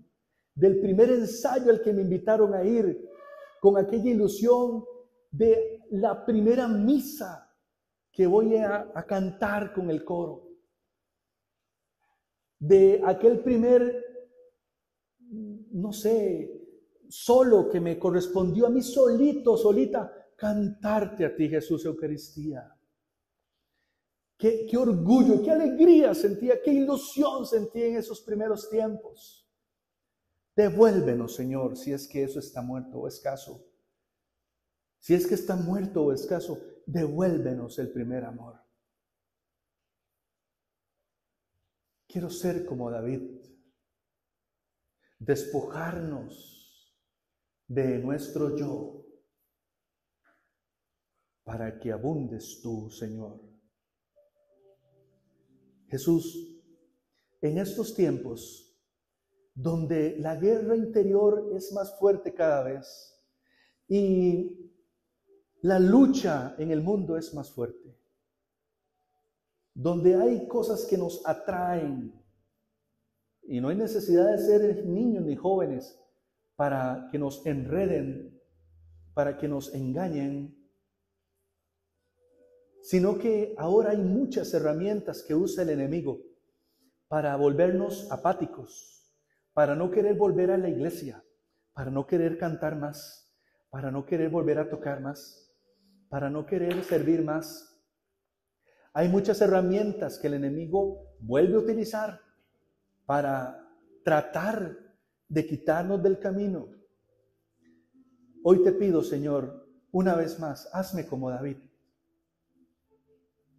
del primer ensayo al que me invitaron a ir, con aquella ilusión de la primera misa que voy a cantar con el coro, de aquel primer, no sé, solo que me correspondió a mí solito, solita, cantarte a ti, Jesús, Eucaristía. Qué orgullo, qué alegría sentía, qué ilusión sentía en esos primeros tiempos. Devuélvenos, Señor, si es que eso está muerto o escaso. Si es que está muerto o escaso, devuélvenos el primer amor. Quiero ser como David, despojarnos de nuestro yo para que abundes tú, Señor. Jesús, en estos tiempos donde la guerra interior es más fuerte cada vez y la lucha en el mundo es más fuerte, donde hay cosas que nos atraen y no hay necesidad de ser niños ni jóvenes para que nos enreden, para que nos engañen, sino que ahora hay muchas herramientas que usa el enemigo para volvernos apáticos, para no querer volver a la iglesia, para no querer cantar más, para no querer volver a tocar más, para no querer servir más. Hay muchas herramientas que el enemigo vuelve a utilizar para tratar de quitarnos del camino. Hoy te pido, Señor, una vez más, hazme como David.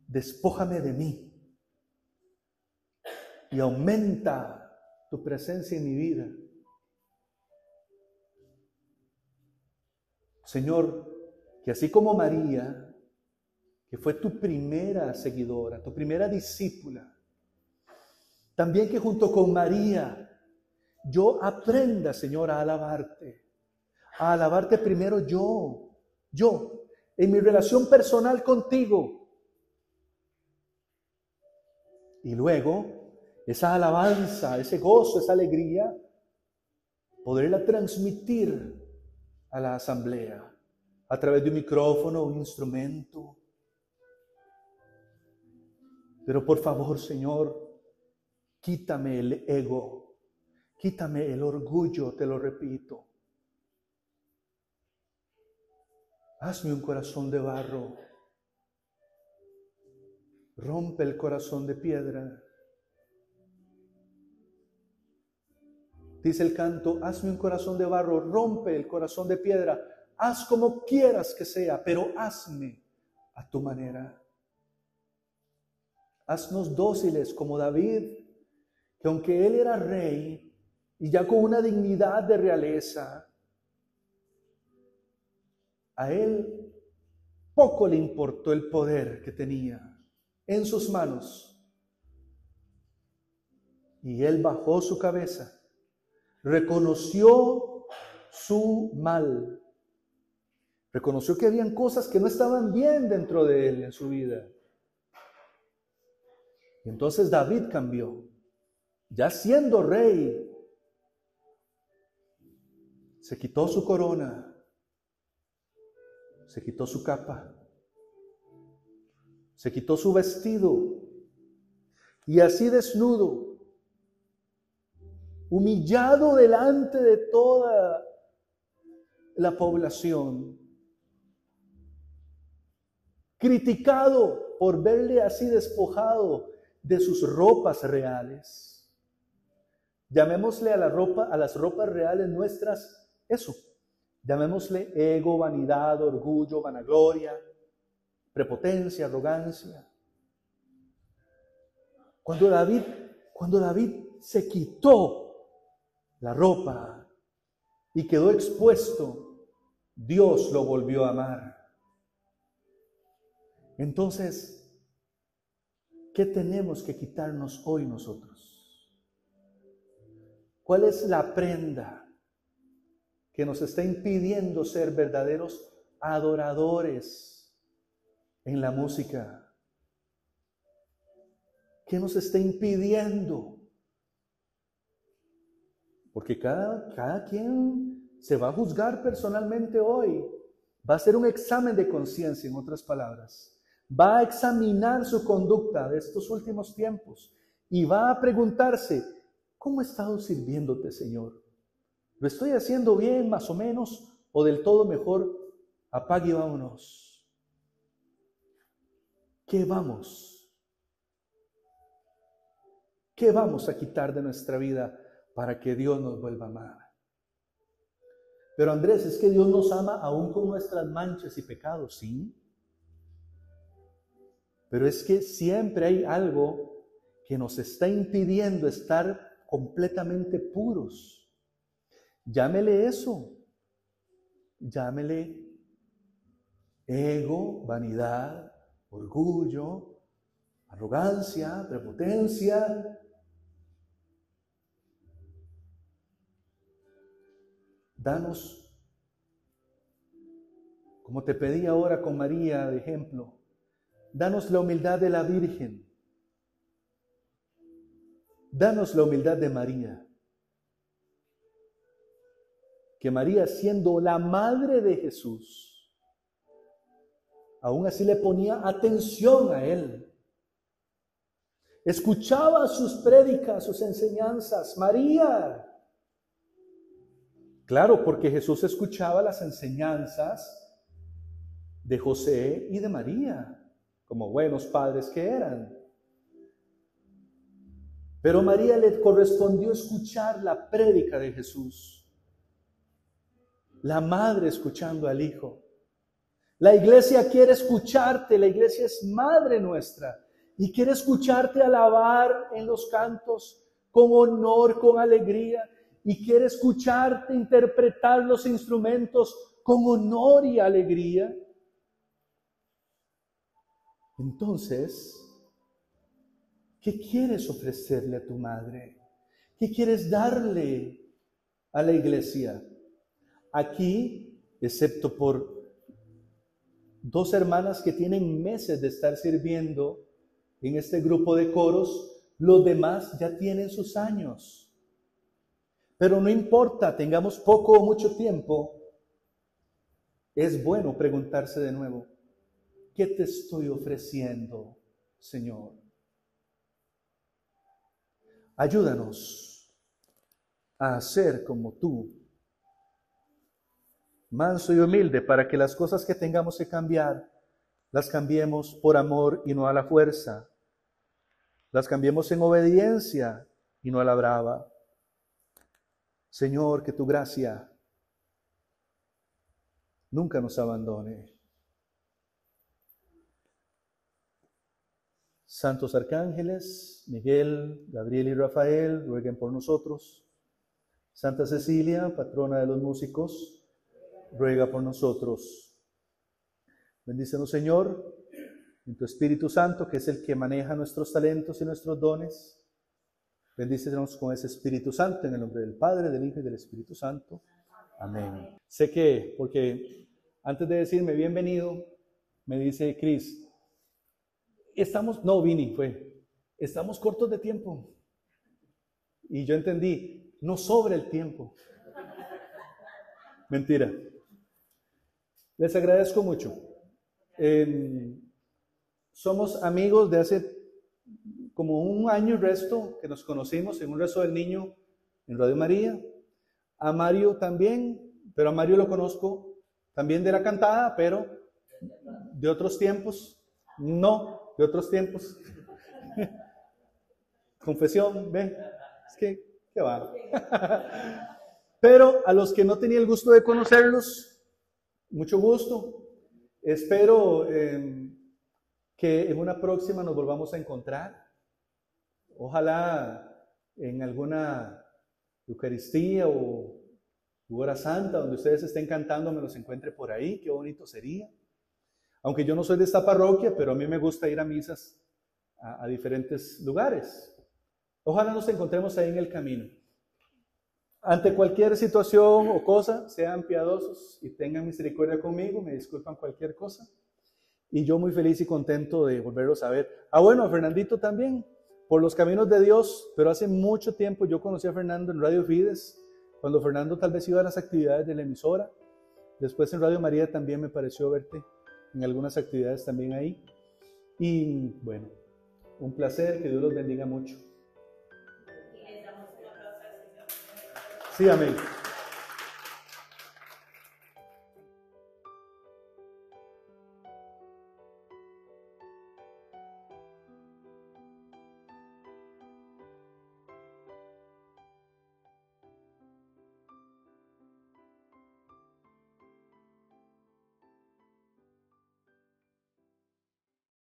Despójame de mí y aumenta tu presencia en mi vida. Señor, que así como María, que fue tu primera seguidora, tu primera discípula, también que junto con María yo aprenda, Señor, a alabarte primero yo, en mi relación personal contigo. Y luego, esa alabanza, ese gozo, esa alegría, poderla transmitir a la asamblea a través de un micrófono, un instrumento. Pero por favor, Señor, Quítame el ego, quítame el orgullo, te lo repito. Hazme un corazón de barro. Rompe el corazón de piedra. Dice el canto, hazme un corazón de barro, rompe el corazón de piedra. Haz como quieras que sea, pero hazme a tu manera. Haznos dóciles como David, que aunque él era rey y ya con una dignidad de realeza, a él poco le importó el poder que tenía en sus manos. Y él bajó su cabeza, reconoció su mal, reconoció que habían cosas que no estaban bien dentro de él en su vida. Y entonces David cambió, ya siendo rey, se quitó su corona, se quitó su capa, se quitó su vestido, y así desnudo, humillado delante de toda la población, criticado por verle así despojado de sus ropas reales. Llamémosle a las ropas reales nuestras eso. Llamémosle ego, vanidad, orgullo, vanagloria, prepotencia, arrogancia. Cuando David se quitó la ropa y quedó expuesto, Dios lo volvió a amar. Entonces, ¿qué tenemos que quitarnos hoy nosotros? ¿Cuál es la prenda que nos está impidiendo ser verdaderos adoradores en la música? ¿Qué nos está impidiendo? Porque cada quien se va a juzgar personalmente hoy. Va a hacer un examen de conciencia, en otras palabras. Va a examinar su conducta de estos últimos tiempos y va a preguntarse, ¿cómo he estado sirviéndote, Señor? ¿Lo estoy haciendo bien, más o menos, o del todo mejor? Apague y vámonos. ¿Qué vamos a quitar de nuestra vida para que Dios nos vuelva a amar? Pero Andrés, es que Dios nos ama aún con nuestras manchas y pecados, ¿sí? Pero es que siempre hay algo que nos está impidiendo estar completamente puros. Llámele eso. Llámele ego, vanidad, orgullo, arrogancia, prepotencia. Danos, como te pedí ahora con María de ejemplo, danos la humildad de la Virgen. Danos la humildad de María. Que María, siendo la madre de Jesús, aún así le ponía atención a él. Escuchaba sus prédicas, sus enseñanzas. María. Claro, porque Jesús escuchaba las enseñanzas de José y de María, como buenos padres que eran. Pero a María le correspondió escuchar la prédica de Jesús. La madre escuchando al Hijo. La iglesia quiere escucharte, la iglesia es madre nuestra y quiere escucharte alabar en los cantos con honor, con alegría, y quiere escucharte interpretar los instrumentos con honor y alegría. Entonces, ¿qué quieres ofrecerle a tu madre? ¿Qué quieres darle a la iglesia? Aquí, excepto por dos hermanas que tienen meses de estar sirviendo en este grupo de coros, los demás ya tienen sus años. Pero no importa, tengamos poco o mucho tiempo, es bueno preguntarse de nuevo, ¿qué te estoy ofreciendo, Señor? Ayúdanos a hacer como tú, manso y humilde, para que las cosas que tengamos que cambiar, las cambiemos por amor y no a la fuerza. Las cambiemos en obediencia y no a la brava. Señor, que tu gracia nunca nos abandone. Santos arcángeles, Miguel, Gabriel y Rafael, rueguen por nosotros. Santa Cecilia, patrona de los músicos, ruega por nosotros. Bendícenos, Señor, en tu Espíritu Santo, que es el que maneja nuestros talentos y nuestros dones. Bendícenos con ese Espíritu Santo, en el nombre del Padre, del Hijo y del Espíritu Santo. Amén. Sé que, porque antes de decirme bienvenido, me dice Cris, estamos cortos de tiempo. Y yo entendí, no sobra el tiempo. Mentira. Les agradezco mucho. Somos amigos de hace como un año y resto que nos conocimos en un rezo del niño en Radio María. A Mario también, pero a Mario lo conozco también de la cantada, pero de otros tiempos. No, de otros tiempos. Confesión, ¿ven? Es que, ¿qué va? Pero a los que no tenía el gusto de conocerlos, mucho gusto. Espero que en una próxima nos volvamos a encontrar. Ojalá en alguna Eucaristía o hora santa donde ustedes estén cantando me los encuentre por ahí. Qué bonito sería. Aunque yo no soy de esta parroquia, pero a mí me gusta ir a misas a diferentes lugares. Ojalá nos encontremos ahí en el camino. Ante cualquier situación o cosa, sean piadosos y tengan misericordia conmigo, me disculpan cualquier cosa. Y yo muy feliz y contento de volverlos a ver. Bueno, a Fernandito también, por los caminos de Dios, pero hace mucho tiempo yo conocí a Fernando en Radio Fides, cuando Fernando tal vez iba a las actividades de la emisora. Después en Radio María también me pareció verte en algunas actividades también ahí. Y bueno, un placer, que Dios los bendiga mucho. Sí, amén.